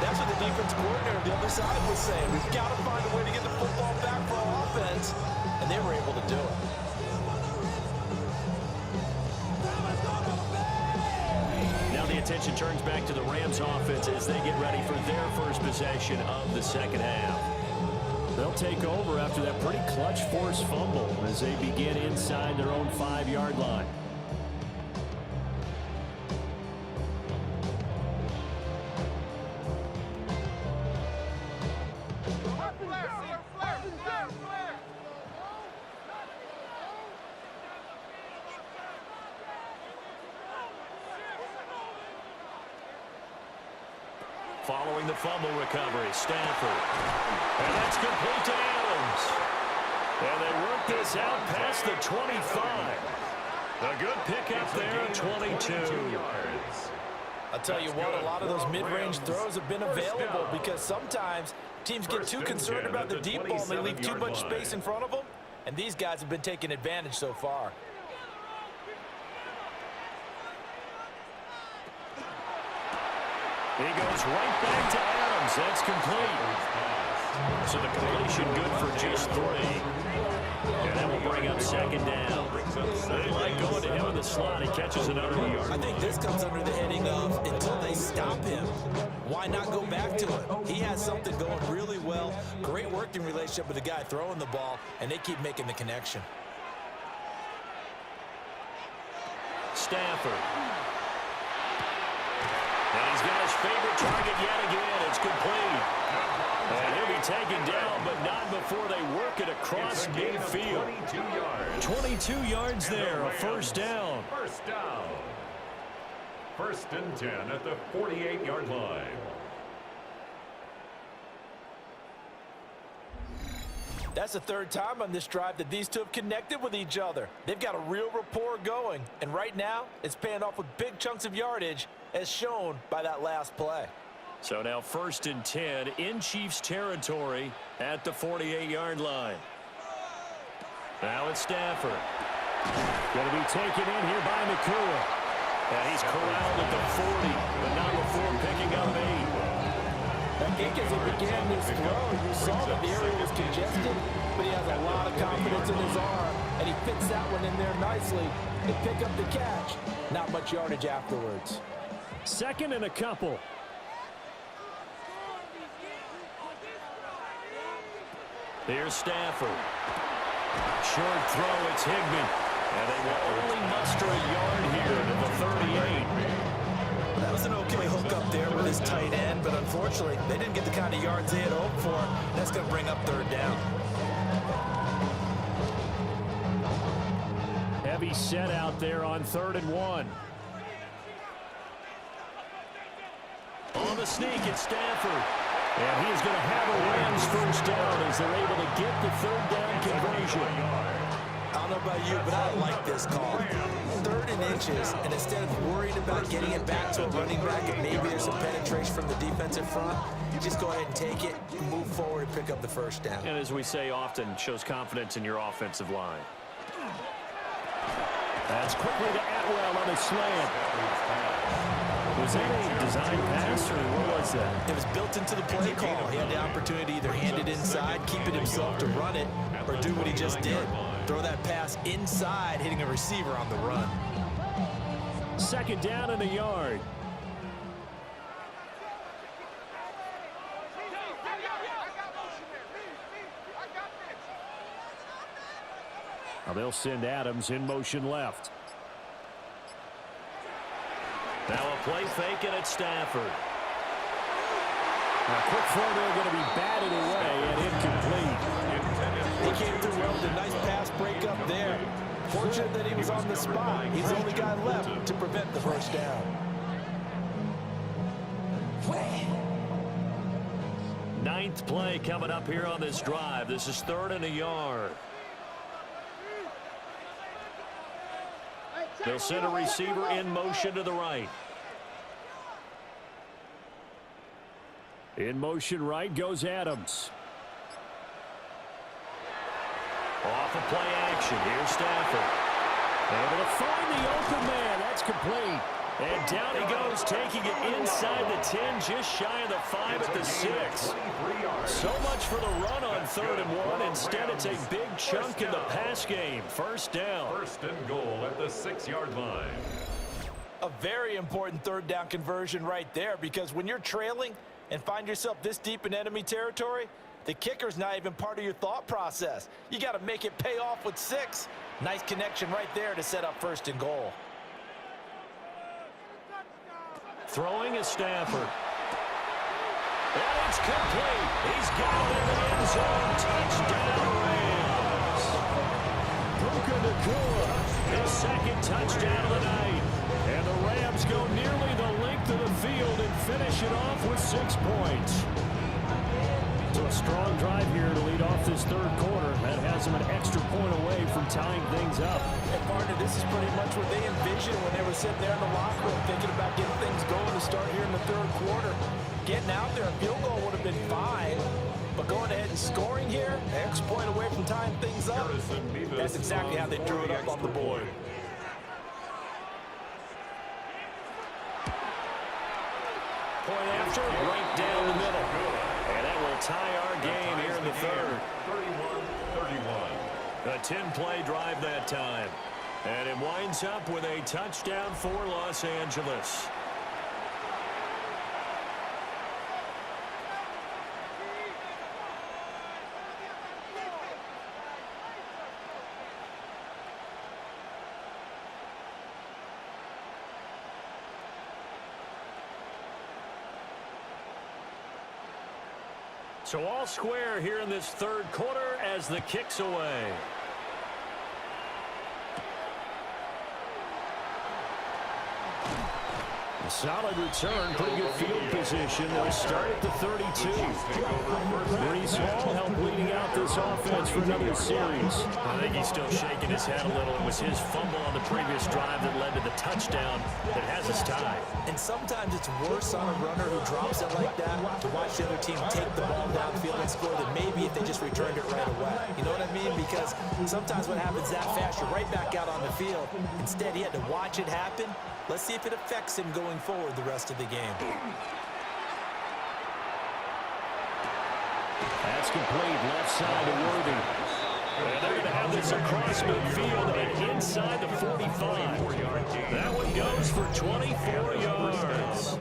that's what the defense coordinator on the other side was saying. We've got to find a way to get the football back for our offense, and they were able to do it. Now the attention turns back to the Rams offense as they get ready for their first possession of the second half. They'll take over after that pretty clutch forced fumble as they begin inside their own 5-yard line. Following the fumble recovery, Stafford. And that's complete to Adams. And they work this out past the 25. A good pickup there, 22. I'll tell you what, a lot of those mid-range throws have been available because sometimes teams get too concerned about the deep ball and they leave too much space in front of them. And these guys have been taking advantage so far. He goes right back to Adams. That's complete. So the completion good for just 3. And that will bring up second down. They like going to him in the slot. He catches another yard. I think this comes under the heading of until they stop him, why not go back to it? He has something going really well. Great working relationship with the guy throwing the ball, and they keep making the connection. Stafford. And he's got his favorite target yet again. It's complete. And he'll be taken down, but not before they work it across midfield. 22 yards there, a first down. First down. 1st and 10 at the 48-yard line. That's the 3rd time on this drive that these two have connected with each other. They've got a real rapport going, and right now it's paying off with big chunks of yardage, as shown by that last play. So now 1st and 10 in Chiefs territory at the 48-yard line. Now it's Stafford. Going to be taken in here by Nakua. And he's corralled at the 40, but not before picking up 8. I think as he began this throw, you saw that the area was congested, but he has a lot of confidence in his arm, and he fits that one in there nicely to pick up the catch. Not much yardage afterwards. 2nd and a couple. Here's Stafford. Short throw, it's Higbee. And they will only muster a yard here to the 38. That was an okay hook up there with his tight end, but unfortunately, they didn't get the kind of yards they had hoped for. That's going to bring up 3rd down. Heavy set out there on 3rd and 1. On the sneak, it's Stafford. And he is going to have a Rams first down as they're able to get the 3rd down conversion. I don't know about you, but I like this call. 3rd and inches, and instead of worrying about getting it back to a running back and maybe there's some penetration from the defensive front, just go ahead and take it, move forward, and pick up the first down. And as we say often, shows confidence in your offensive line. That's quickly to Atwell on a slant. Was that a design pass, or what was that? It was built into the play call. He had the opportunity to either hand it inside, keep it himself to run it, or do what he just did. Throw that pass inside, hitting a receiver on the run. Second down in the yard. Now they'll send Adams in motion left. Now a play fake, and it's Stafford. A quick throw there going to be batted away and incomplete. He came through well with a nice pass breakup there. Fortunate that he was on the spot. He's the only guy left to prevent the first down. Ninth play coming up here on this drive. This is 3rd and a yard. They'll send a receiver in motion to the right. In motion right goes Adams. Off of play action. Here's Stafford. Able to find the open man. That's complete. And down he goes, taking it inside the 10, just shy of the 5 at the 6. So much for the run on 3rd and 1. Instead, it's a big chunk in the pass game. First down. 1st and goal at the 6-yard line. A very important 3rd down conversion right there, because when you're trailing and find yourself this deep in enemy territory, the kicker's not even part of your thought process. You got to make it pay off with 6. Nice connection right there to set up 1st and goal. Throwing is Stafford. And it's complete. He's got it in the end zone. Touchdown, Rams. Puka Nacua, his 2nd touchdown of the night. And the Rams go nearly the length of the field and finish it off with 6 points. So a strong drive here to lead off this 3rd quarter. That has them an extra point away from tying things up. And partner, this is pretty much what they envisioned when they were sitting there in the locker room thinking about getting things going to start here in the 3rd quarter. Getting out there, a field goal would have been fine. But going ahead and scoring here, an extra point away from tying things up, that's exactly how they drew it up on the board. Point after, right down the middle. And that will tie our game here in the 3rd. 31-31. A 10-play drive that time. And it winds up with a touchdown for Los Angeles. So all square here in this 3rd quarter as the kick's away. A solid return, pretty good field position. They'll start at the 32. Breece Hall helped leading out this offense for another series. I think he's still shaking his head a little. It was his fumble on the previous drive that led to the touchdown that has us tied. And sometimes it's worse on a runner who drops it like that to watch the other team take the ball downfield and score than maybe if they just returned it right away. You know what I mean? Because sometimes what happens that fast, you're right back out on the field. Instead, he had to watch it happen. Let's see if it affects him going forward the rest of the game. That's complete, left side to Worthy. And they're going to have this across midfield and inside the 45. That one goes for 24 yards.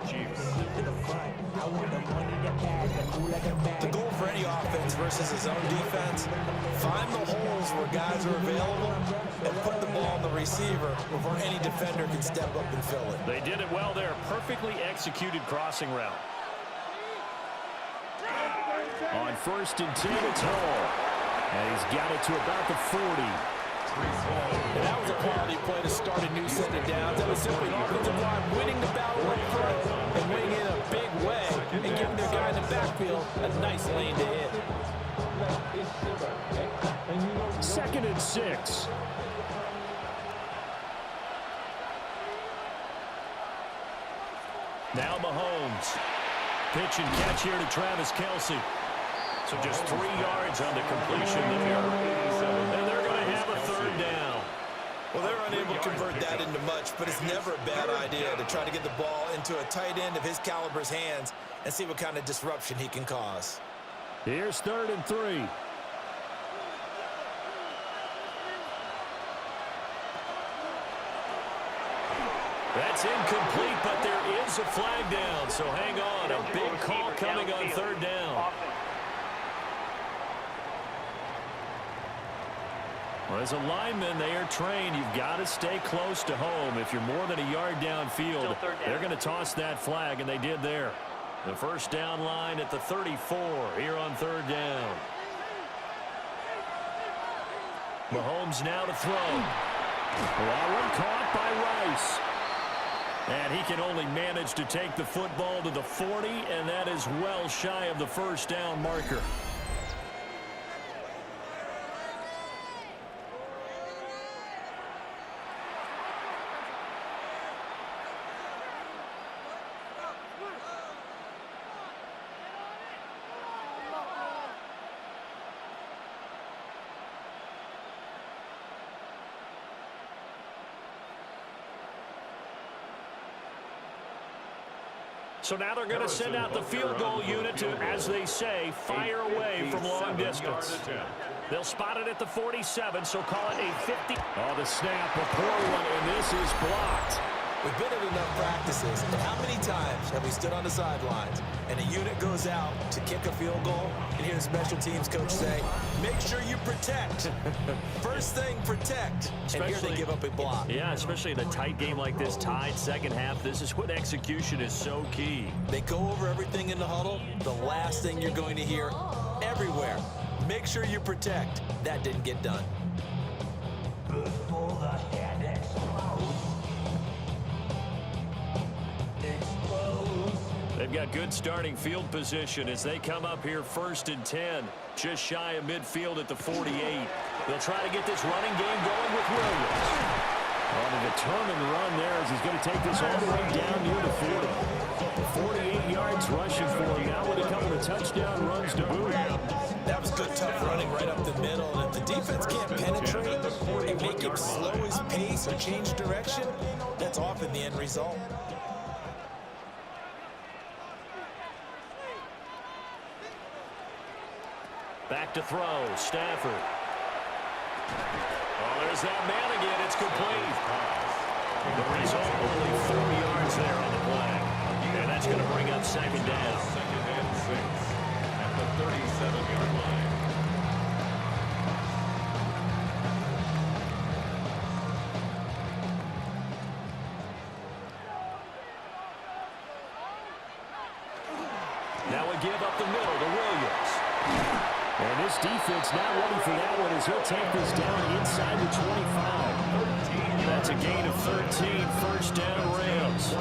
The goal for any offense versus his own defense, find the holes where guys are available and put the ball on the receiver before any defender can step up and fill it. They did it well there. Perfectly executed crossing route. On 1st and 10, it's Hall. And he's got it to about the 40. And that was a quality play to start a new set of downs. That was simply an offensive line winning the battle up front and winning in a big way and giving their guy in the backfield a nice lane to hit. 2nd and 6. Now Mahomes. Pitch and catch here to Travis Kelce. So just 3 yards on the completion there. And they're going to have a 3rd down. Well, they're able to convert that into much, but it's never a bad idea to try to get the ball into a tight end of his caliber's hands and see what kind of disruption he can cause. Here's 3rd and 3. That's incomplete, but there is a flag down, so hang on. A big call coming on 3rd down. Well, as a lineman, they are trained. You've got to stay close to home. If you're more than a yard downfield, they're going to toss that flag, and they did there. The first down line at the 34 here on 3rd down. Mahomes now to throw. That one caught by Rice. And he can only manage to take the football to the 40, and that is well shy of the first down marker. So now they're going to send out the field goal unit to, as they say, fire away from long distance. They'll spot it at the 47, so call it a 50. Oh, the snap, a poor one, and this is blocked. We've been at enough practices, and how many times have we stood on the sidelines and a unit goes out to kick a field goal and hear the special teams coach say, make sure you protect. First thing, protect. And here they give up a block. Yeah, especially in a tight game like this, tied second half. This is when execution is so key. They go over everything in the huddle. The last thing you're going to hear everywhere, make sure you protect. That didn't get done. Before the head explodes. They've got good starting field position as they come up here 1st and 10, just shy of midfield at the 48. They'll try to get this running game going with Williams. On a determined run there as he's going to take this all the way down near the 40. 48 yards rushing for him now with a couple of touchdown runs to boot. That was good, tough running right up the middle. And if the defense can't penetrate and make him slow his pace or change direction, that's often the end result. Back to throw, Stafford. Oh, there's that man again. It's complete. The result, only 4 yards there on the play. And that's going to bring up 2nd down. 2nd and 6 at the 37-yard line. Now we give up the middle to Williams. And this defense now ready for that one as he'll take this down inside the 25. That's a gain of 13. First down, Rams.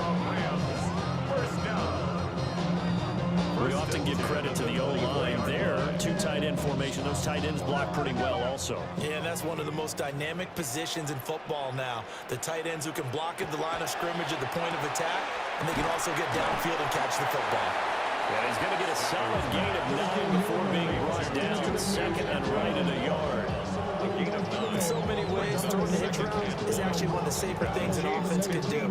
We often give credit to the O-line there. 2 tight end formation. Those tight ends block pretty well also. Yeah, and that's one of the most dynamic positions in football now. The tight ends who can block at the line of scrimmage at the point of attack, and they can also get downfield and catch the football. Yeah, he's going to get a solid gain of 9 before being brought down. 2nd and right in a yard. In so many ways, throwing the hitch route is actually one of the safer things an offense can do.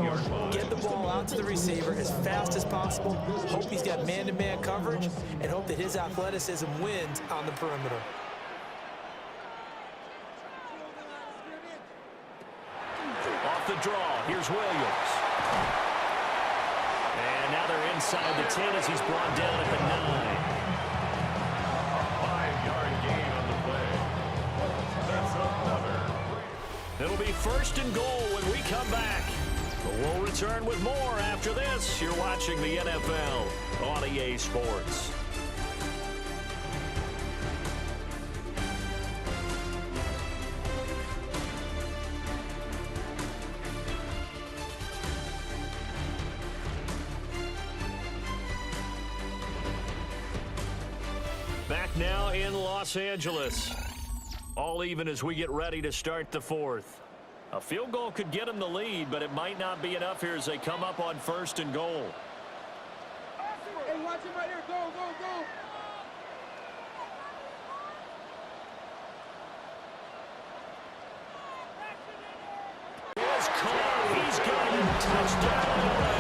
Get the ball out to the receiver as fast as possible, hope he's got man-to-man coverage, and hope that his athleticism wins on the perimeter. Off the draw, here's Williams. And now they're inside the 10 as he's brought down at the 9. 5-yard gain on the play. That's another. It'll be 1st and goal when we come back. But we'll return with more after this. You're watching the NFL on EA Sports. Back now in Los Angeles. All even as we get ready to start the 4th. A field goal could get them the lead, but it might not be enough here as they come up on 1st and goal. Hey, watch him right here. Go, go, go. caught. He's got it. Touchdown.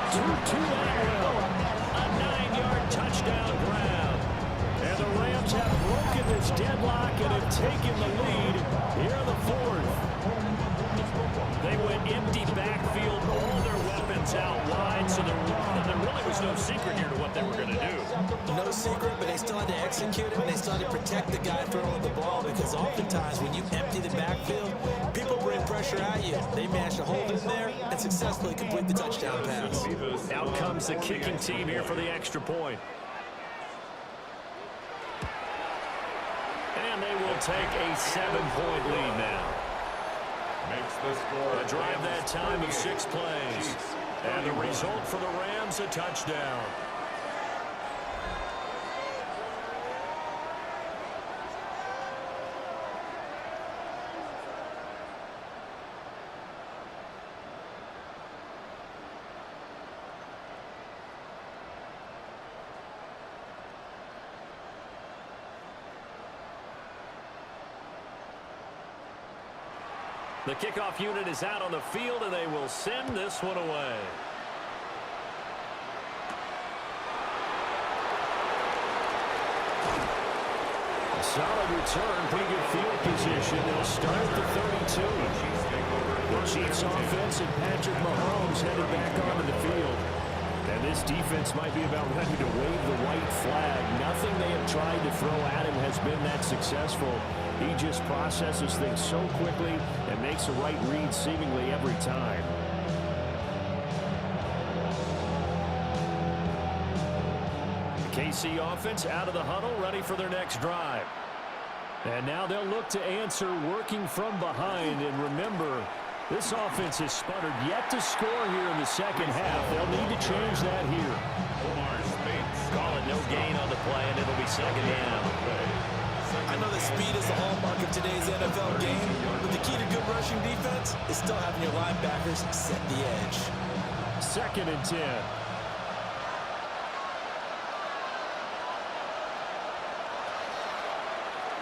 To Atwell. A 9-yard touchdown grab. And the Rams have broken this deadlock and have taken the lead here in the fourth. They went empty backfield, all their weapons out wide, so there really was no secret here to what they were going to do. No secret, but they still had to execute it, and they still had to protect the guy throwing the ball, because oftentimes when you empty the backfield, people bring pressure at you. They managed to hold it there and successfully complete the touchdown pass. Out comes the kicking team here for the extra point. And they will take a 7-point lead now. Makes the score. A drive that time of 6 plays. And the result for the Rams, a touchdown. The kickoff unit is out on the field, and they will send this one away. A solid return, pretty good field position. They'll start at the 32. The Chiefs offense and Patrick Mahomes headed back onto the field. And this defense might be about ready to wave the white flag. Nothing they have tried to throw at him has been that successful. He just processes things so quickly and makes the right read seemingly every time. The KC offense out of the huddle, ready for their next drive. And now they'll look to answer working from behind. And remember, this offense has sputtered yet to score here in the second half. They'll need to change that here. Call it no gain on the play, and it'll be second down. I know that speed is the hallmark of today's NFL game, but the key to good rushing defense is still having your linebackers set the edge. 2nd and 10.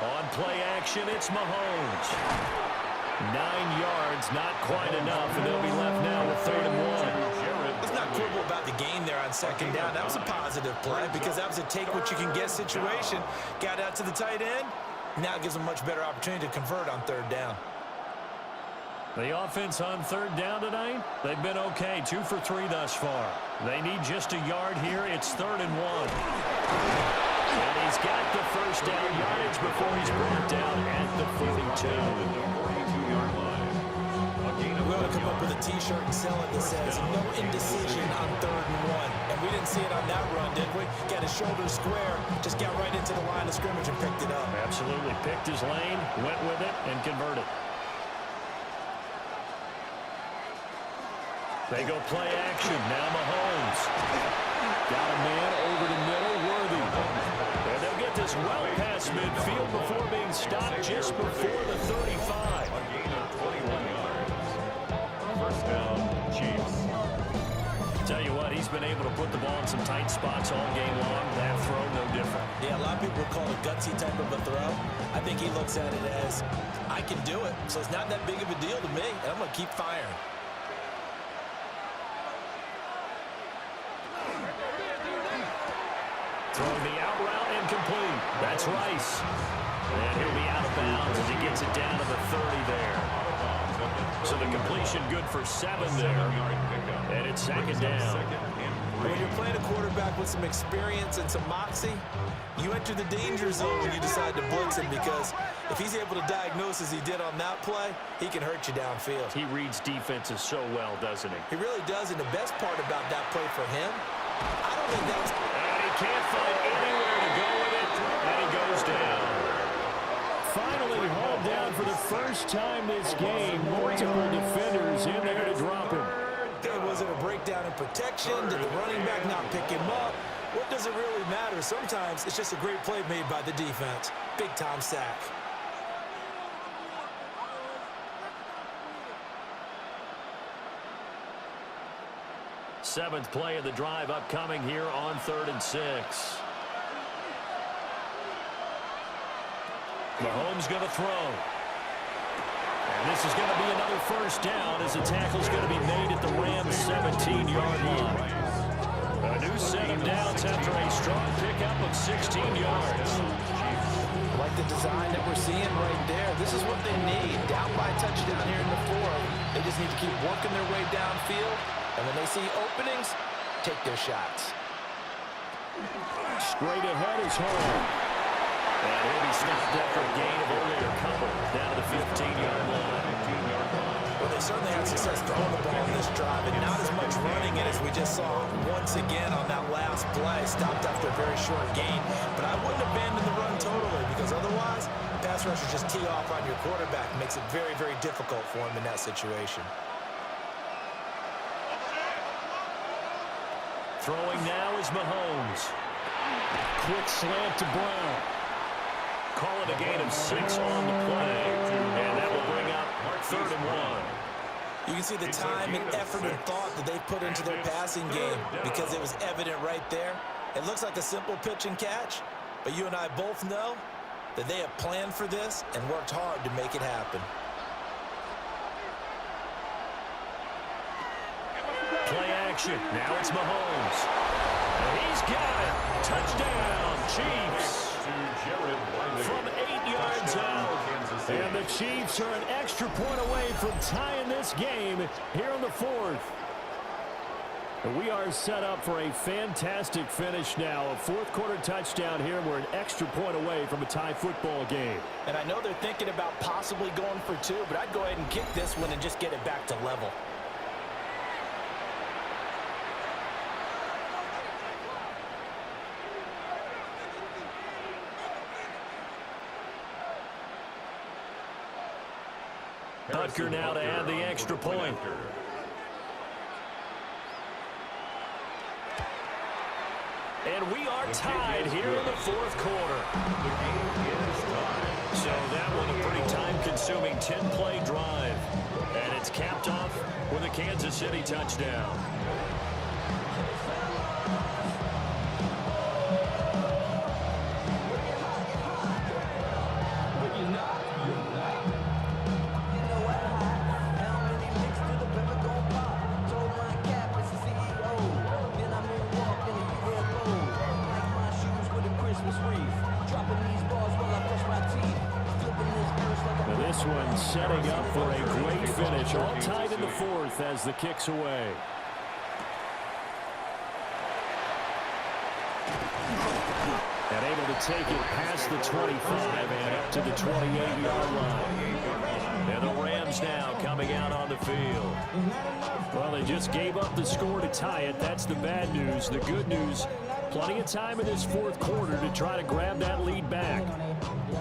On play action, it's Mahomes. 9 yards, not quite enough, and they'll be left now with 3rd and 1. Let's not quibble about the gain there on 2nd down. That was a positive play because that was a take-what-you-can-get situation. Got out to the tight end. Now it gives them a much better opportunity to convert on 3rd down. The offense on 3rd down tonight, they've been okay, 2 for 3 thus far. They need just a yard here. It's 3rd and 1. And he's got the first down yardage before he's brought down at the 42. We ought to come up with a T-shirt and sell it that says no indecision on 3rd and 1. And we didn't see it on that run, did we? Got his shoulder square, just got right into the line of scrimmage and picked it up. Absolutely. Picked his lane, went with it, and converted. They go play action. Now Mahomes. Got a man over the middle, Worthy. And they'll get this well past midfield before being stopped just before the 35. A gain of 21 yards. First down, Chiefs. Tell you what, he's been able to put the ball in some tight spots all game long. That throw, no different. Yeah, a lot of people would call it gutsy type of a throw. I think he looks at it as, I can do it. So it's not that big of a deal to me, and I'm going to keep firing. Throwing the out route incomplete. That's Rice. And he'll be out of bounds as he gets it down to the 30 there. So the completion good for 7 there. And it's 2nd down. When you're playing a quarterback with some experience and some moxie, you enter the danger zone when you decide to blitz him, because if he's able to diagnose as he did on that play, he can hurt you downfield. He reads defenses so well, doesn't he? He really does, and the best part about that play for him, I don't think that was... And he can't find anywhere to go with it, and he goes down. Finally hauled down for the first time this game. Multiple defenders in there to drop him. Was it a breakdown in protection? Did the running back not pick him up? What does it really matter? Sometimes it's just a great play made by the defense. Big-time sack. Seventh play of the drive upcoming here on 3rd and 6. Mahomes going to throw. And this is going to be another first down as the tackle's going to be made at the Rams' 17-yard line. A new set of downs after a strong pickup of 16 yards. I like the design that we're seeing right there. This is what they need. Down by touchdown here in the fourth. They just need to keep working their way downfield. And when they see openings, take their shots. Straight ahead is Hall. And he'll be stopped after a gain of only a couple down to the 15-yard line. Well, they certainly had success throwing the ball in this drive, and not as much running it as we just saw once again on that last play. Stopped after a very short gain. But I wouldn't abandon the run totally, because otherwise, pass rushers just tee off on your quarterback. Makes it very, very difficult for him in that situation. Throwing now is Mahomes. Quick slant to Brown. Call it a gain of 6 on the play. And that will bring up 3rd and 1. You can see the time and effort and thought that they put into their passing game because it was evident right there. It looks like a simple pitch and catch, but you and I both know that they have planned for this and worked hard to make it happen. Play action. Now it's Mahomes. And he's got it. Touchdown, Chiefs. From 8 yards out. And the Chiefs are an extra point away from tying this game here in the fourth. And we are set up for a fantastic finish now. A fourth-quarter touchdown here. We're an extra point away from a tie football game. And I know they're thinking about possibly going for 2, but I'd go ahead and kick this one and just get it back to level. Butker now to add the extra point. And we are tied here in the fourth quarter. So that one a pretty time-consuming 10-play drive. And it's capped off with a Kansas City touchdown. This one setting up for a great finish. All tied in the fourth as the kick's away. And able to take it past the 25 and up to the 28-yard line. And the Rams now coming out on the field. Well, they just gave up the score to tie it. That's the bad news. The good news, plenty of time in this fourth quarter to try to grab that lead back.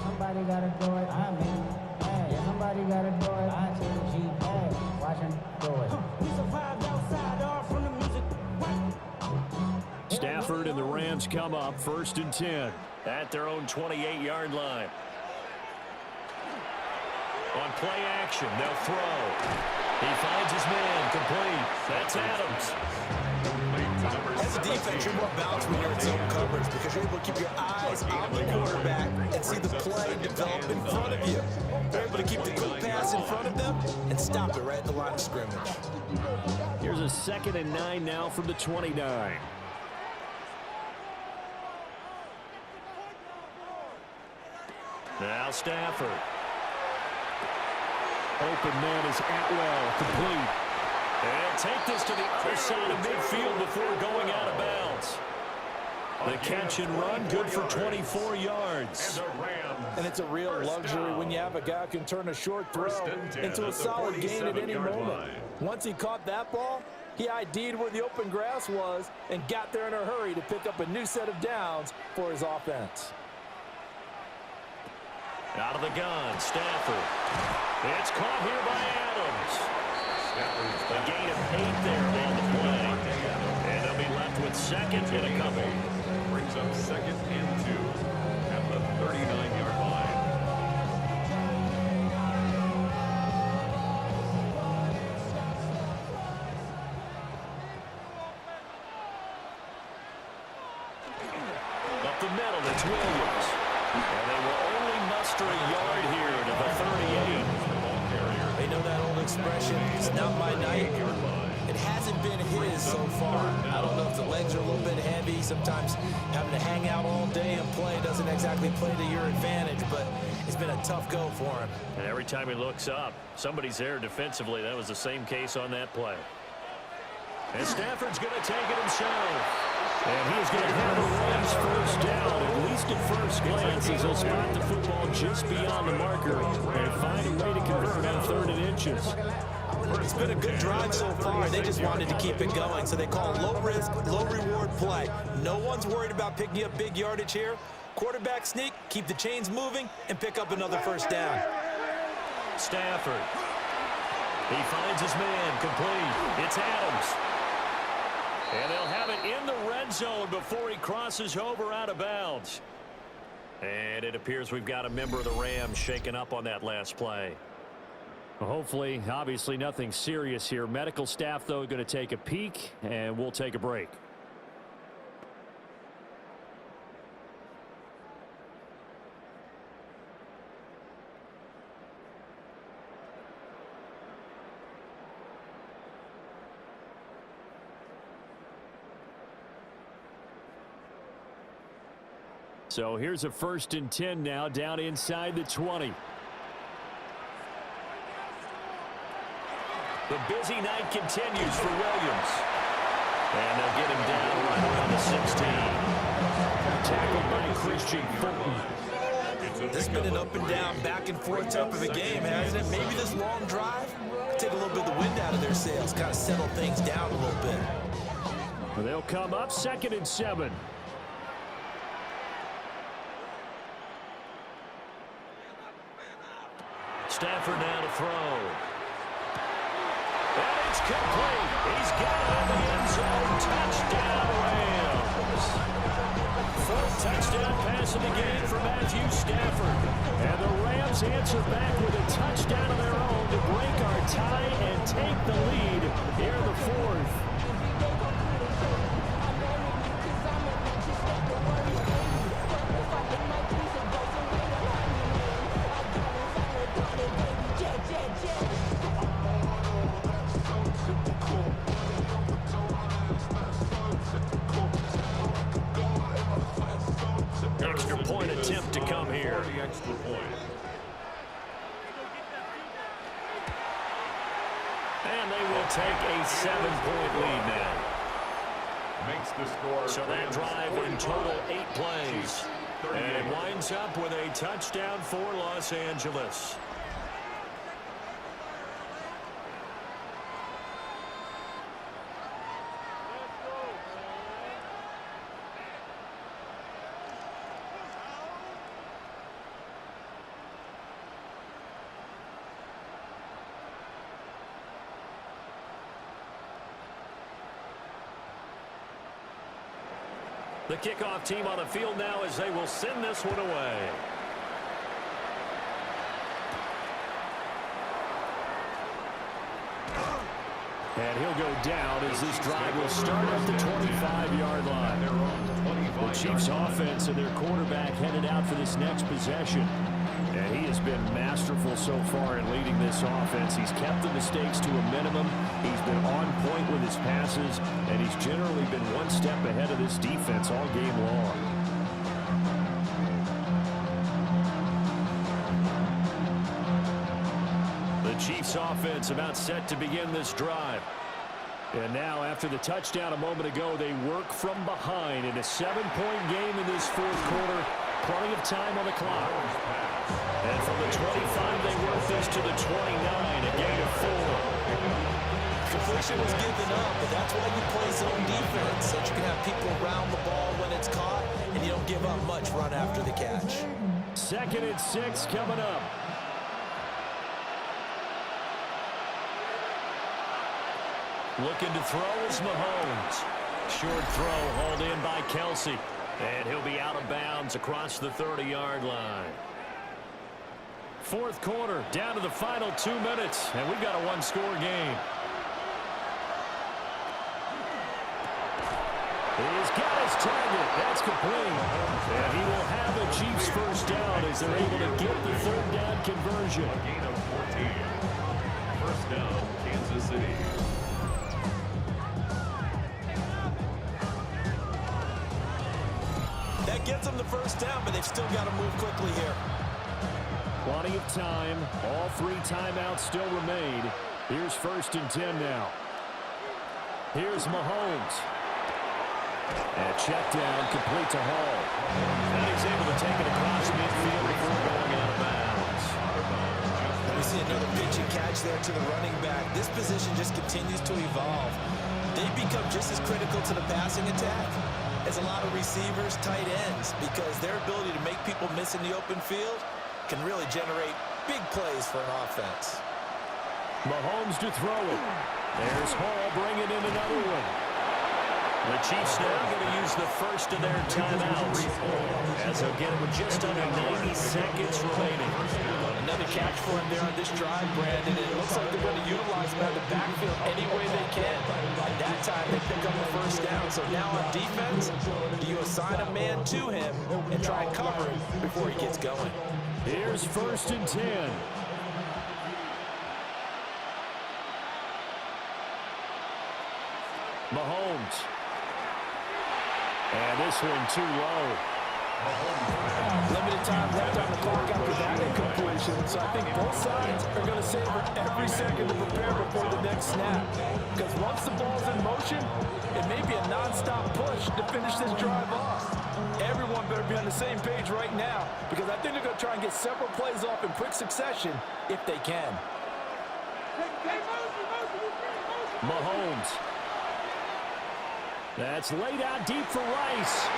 Somebody gotta do it. I'm in. Hey, somebody gotta do it. I take the G. Hey, watch him do it. We survived outside off from the music. Stafford and the Rams come up 1st and 10 at their own 28-yard line. On play action, they'll throw. He finds his man complete. That's Adams. As a defense, you're more balanced when you're in zone coverage because you're able to keep your eyes on the quarterback and see the play develop in front of you. They're able to keep the quick pass in front of them and stop it right at the line of scrimmage. Here's a 2nd and 9 now from the 29. Now Stafford. Open man is Atwell, complete. And take this to the other side of midfield before going out of bounds. The catch and run, good for 24 yards. And it's a real luxury when you have a guy who can turn a short throw into a solid gain at any moment. Once he caught that ball, he ID'd where the open grass was and got there in a hurry to pick up a new set of downs for his offense. Out of the gun, Stafford. It's caught here by Adams. A gain of 8 there on the play. And they'll be left with 2nd and a couple. Brings up 2nd and 2 at the 39-yard line. Up the middle, it's Williams. And they will only muster a yard here to the 38. The ball carrier expression, it's not my night. It hasn't been his so far. I don't know if the legs are a little bit heavy. Sometimes having to hang out all day and play doesn't exactly play to your advantage, but it's been a tough go for him. And every time he looks up, somebody's there defensively. That was the same case on that play. And Stafford's going to take it himself. And he's going to have the Rams first down, at least at first glance, as he'll spot the football just beyond the marker and find a way to convert on 3rd and inches. It's been a good drive so far. They just wanted to keep it going, so they call it low-risk, low-reward play. No one's worried about picking up big yardage here. Quarterback sneak, keep the chains moving, and pick up another first down. Stafford. He finds his man, complete. It's Adams. And they'll have it in the red zone before he crosses over out of bounds. And it appears we've got a member of the Rams shaken up on that last play. Well, hopefully, obviously nothing serious here. Medical staff, though, going to take a peek, and we'll take a break. So here's a 1st and 10 now, down inside the 20. The busy night continues for Williams. And they'll get him down right around the 16. Tackled by Christian Fulton. This has been an up and down, back and forth type of a game, hasn't it? Maybe this long drive could take a little bit of the wind out of their sails, kind of settle things down a little bit. Well, they'll come up 2nd and 7. Stafford now to throw. And it's complete. He's got it in the end zone. Touchdown, Rams. 4th touchdown pass of the game for Matthew Stafford. And the Rams answer back with a touchdown of their own to break our tie and take the lead here in the 4th. Extra point attempt to come here. Extra point. And they will take a 7-point lead now. Makes the score. So that drive in total 8 plays. And it winds up with a touchdown for Los Angeles. The kickoff team on the field now as they will send this one away. And he'll go down as this drive will start at the 25-yard line. The Chiefs offense and their quarterback headed out for this next possession. And he has been masterful so far in leading this offense. He's kept the mistakes to a minimum. He's been on point with his passes, and he's generally been one step ahead of this defense all game long. The Chiefs offense about set to begin this drive. And now after the touchdown a moment ago, they work from behind in a 7-point game in this 4th quarter. Plenty of time on the clock. And from the 25, they work this to the 29, a gain of 4. Completion was given up, but that's why you play zone defense, so you can have people around the ball when it's caught, and you don't give up much run after the catch. 2nd and 6 coming up. Looking to throw is Mahomes. Short throw hauled in by Kelsey. And he'll be out of bounds across the 30-yard line. 4th quarter, down to the final 2 minutes, and we've got a 1-score game. He's got his target. That's complete. And he will have a Chiefs first down as they're able to get the 3rd down conversion. Gain of 14. First down, Kansas City. That gets them the first down, but they've still got to move quickly here. Plenty of time. All 3 timeouts still remain. Here's 1st and 10 now. Here's Mahomes. And check down, complete to Hall. And he's able to take it across midfield before going out of bounds. We see another pitch and catch there to the running back. This position just continues to evolve. They become just as critical to the passing attack as a lot of receivers, tight ends, because their ability to make people miss in the open field can really generate big plays for an offense. Mahomes to throw it. There's Hall bringing in another one. The Chiefs now going to use the first of their timeouts, as they'll get it with just under 90 seconds remaining. Another catch for him there on this drive, Brandon. It looks like they're going to utilize him out of the backfield any way they can. At that time, they pick up the first down. So now on defense, do you assign a man to him and try and cover him before he gets going? Here's 1st and 10. Mahomes. And this one too low. Limited time left on the clock after that incompletion. So I think both sides are going to savor every second to prepare before the next snap. Because once the ball's in motion, it may be a non-stop push to finish this drive off. Everyone better be on the same page right now, because I think they're going to try and get several plays off in quick succession if they can. Mahomes. That's laid out deep for Rice.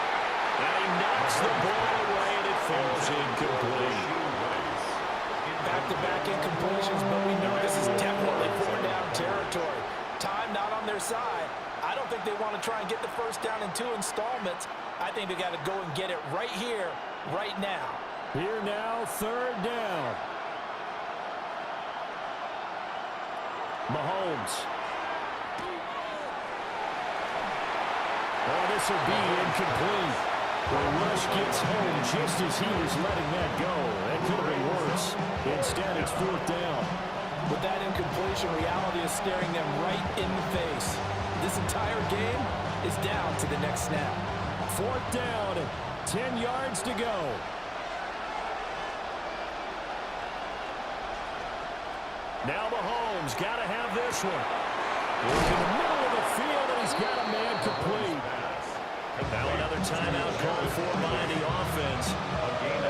And he knocks the ball away, and it falls incomplete. Back-to-back incompletions, but we know this is definitely 4-down territory. Time not on their side. I don't think they want to try and get the first down in 2 installments. I think they got to go and get it right here, right now. Here now, 3rd down. Mahomes. Oh, this will be incomplete. The rush gets home just as he was letting that go. That could have been worse. Instead, it's 4th down. With that incompletion, reality is staring them right in the face. This entire game is down to the next snap. 4th down, 10 yards to go. Now Mahomes got to have this one. Look in the middle of the field, and he's got a man complete. Now another timeout called for by the offense,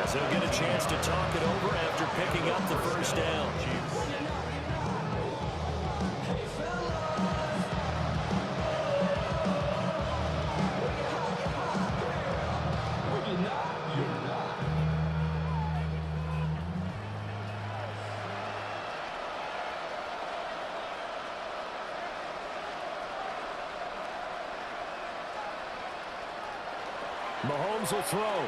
as they'll get a chance to talk it over after picking up the first down. Mahomes will throw.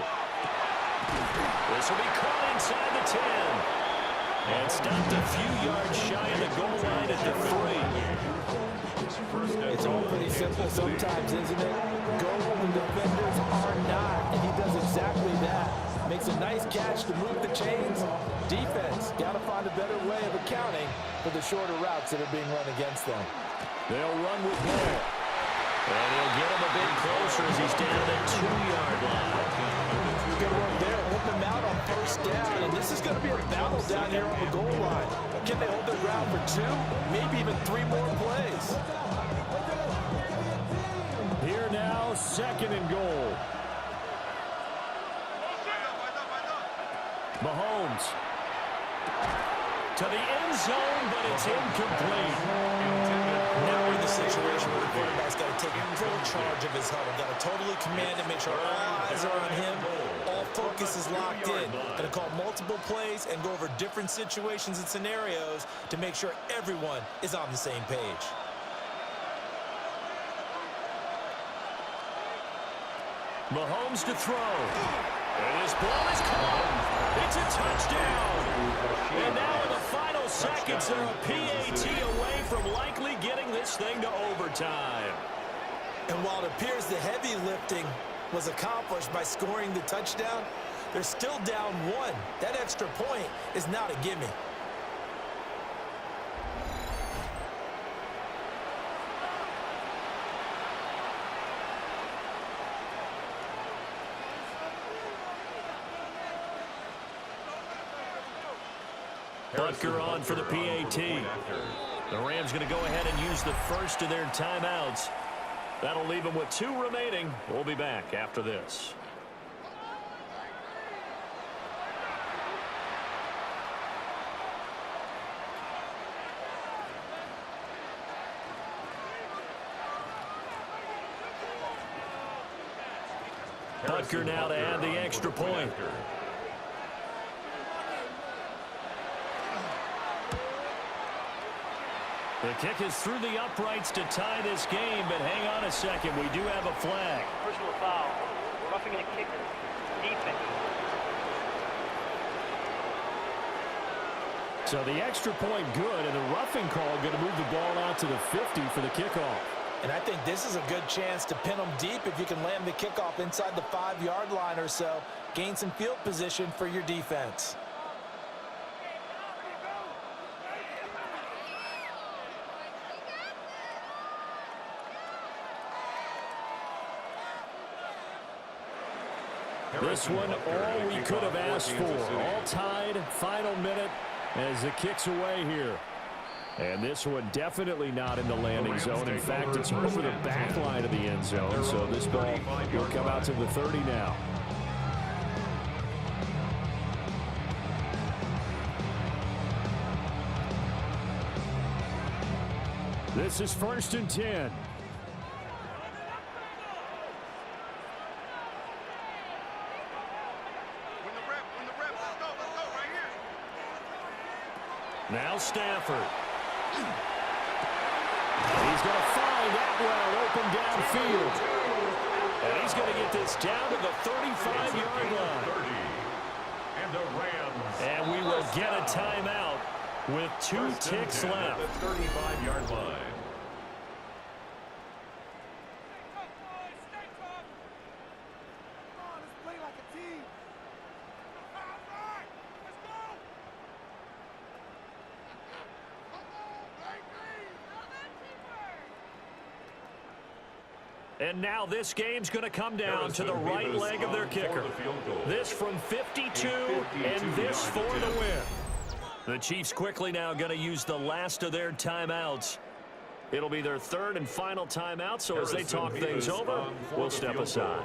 This will be caught inside the 10. And stopped a few yards shy of the goal line at the 3. It's all pretty simple sometimes, isn't it? Go where the defenders are not, and he does exactly that. Makes a nice catch to move the chains. Defense, got to find a better way of accounting for the shorter routes that are being run against them. They'll run with Hall. And he'll get him a bit closer as he's down at 2-yard line. Good work there, holding them out on first down, and this is going to be a battle down here on the goal line. Can they hold their ground for 2, maybe even 3 more plays? Here now, 2nd and goal. Mahomes to the end zone, but it's incomplete. Now we're in the situation where the quarterback's got to take full charge of his huddle. Got to totally command and make sure all eyes are on him. All focus is locked in. Got to call multiple plays and go over different situations and scenarios to make sure everyone is on the same page. Mahomes to throw. And his ball is caught. It's a touchdown. And now in the final seconds, they're a PAT away from likely getting this thing to overtime. And while it appears the heavy lifting was accomplished by scoring the touchdown, they're still down 1. That extra point is not a gimme. Butker on for the PAT. The Rams going to go ahead and use the first of their timeouts. That'll leave them with 2 remaining. We'll be back after this. Butker now to add the extra point. The kick is through the uprights to tie this game, but hang on a second. We do have a flag. Personal foul. Roughing the kicker. Defense. So the extra point good, and the roughing call going to move the ball out to the 50 for the kickoff. And I think this is a good chance to pin them deep if you can land the kickoff inside the 5-yard line or so. Gain some field position for your defense. This one, all we could have asked for. All tied, final minute as the kick's away here. And this one definitely not in the landing zone. In fact, it's over the back line of the end zone. So this ball will come out to the 30 now. This is 1st and 10. Now Stafford. He's going to find Atwell open downfield. And he's going to get this down to the 35-yard line. And we will get a timeout with 2 ticks left. The 35-yard line. And now this game's going to come down to the right leg of their kicker. This from 52, and this for the win. The Chiefs quickly now going to use the last of their timeouts. It'll be their 3rd and final timeout, so as they talk things over, we'll step aside.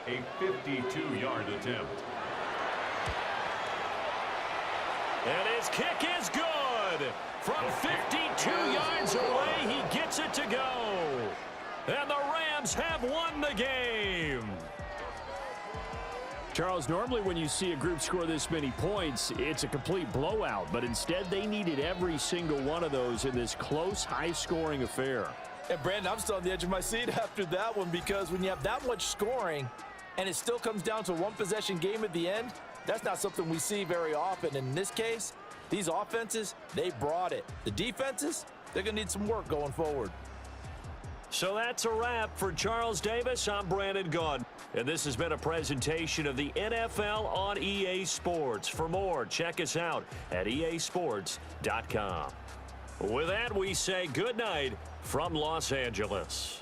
A 52-yard attempt. And his kick is good. From 52 yards away, he gets it to go. And the Rams have won the game. Charles, normally when you see a group score this many points, it's a complete blowout. But instead, they needed every single one of those in this close, high-scoring affair. And, Brandon, I'm still on the edge of my seat after that one because when you have that much scoring and it still comes down to a one-possession game at the end, that's not something we see very often. And in this case, these offenses, they brought it. The defenses, they're going to need some work going forward. So that's a wrap for Charles Davis. I'm Brandon Gaudin. And this has been a presentation of the NFL on EA Sports. For more, check us out at easports.com. With that, we say good night from Los Angeles.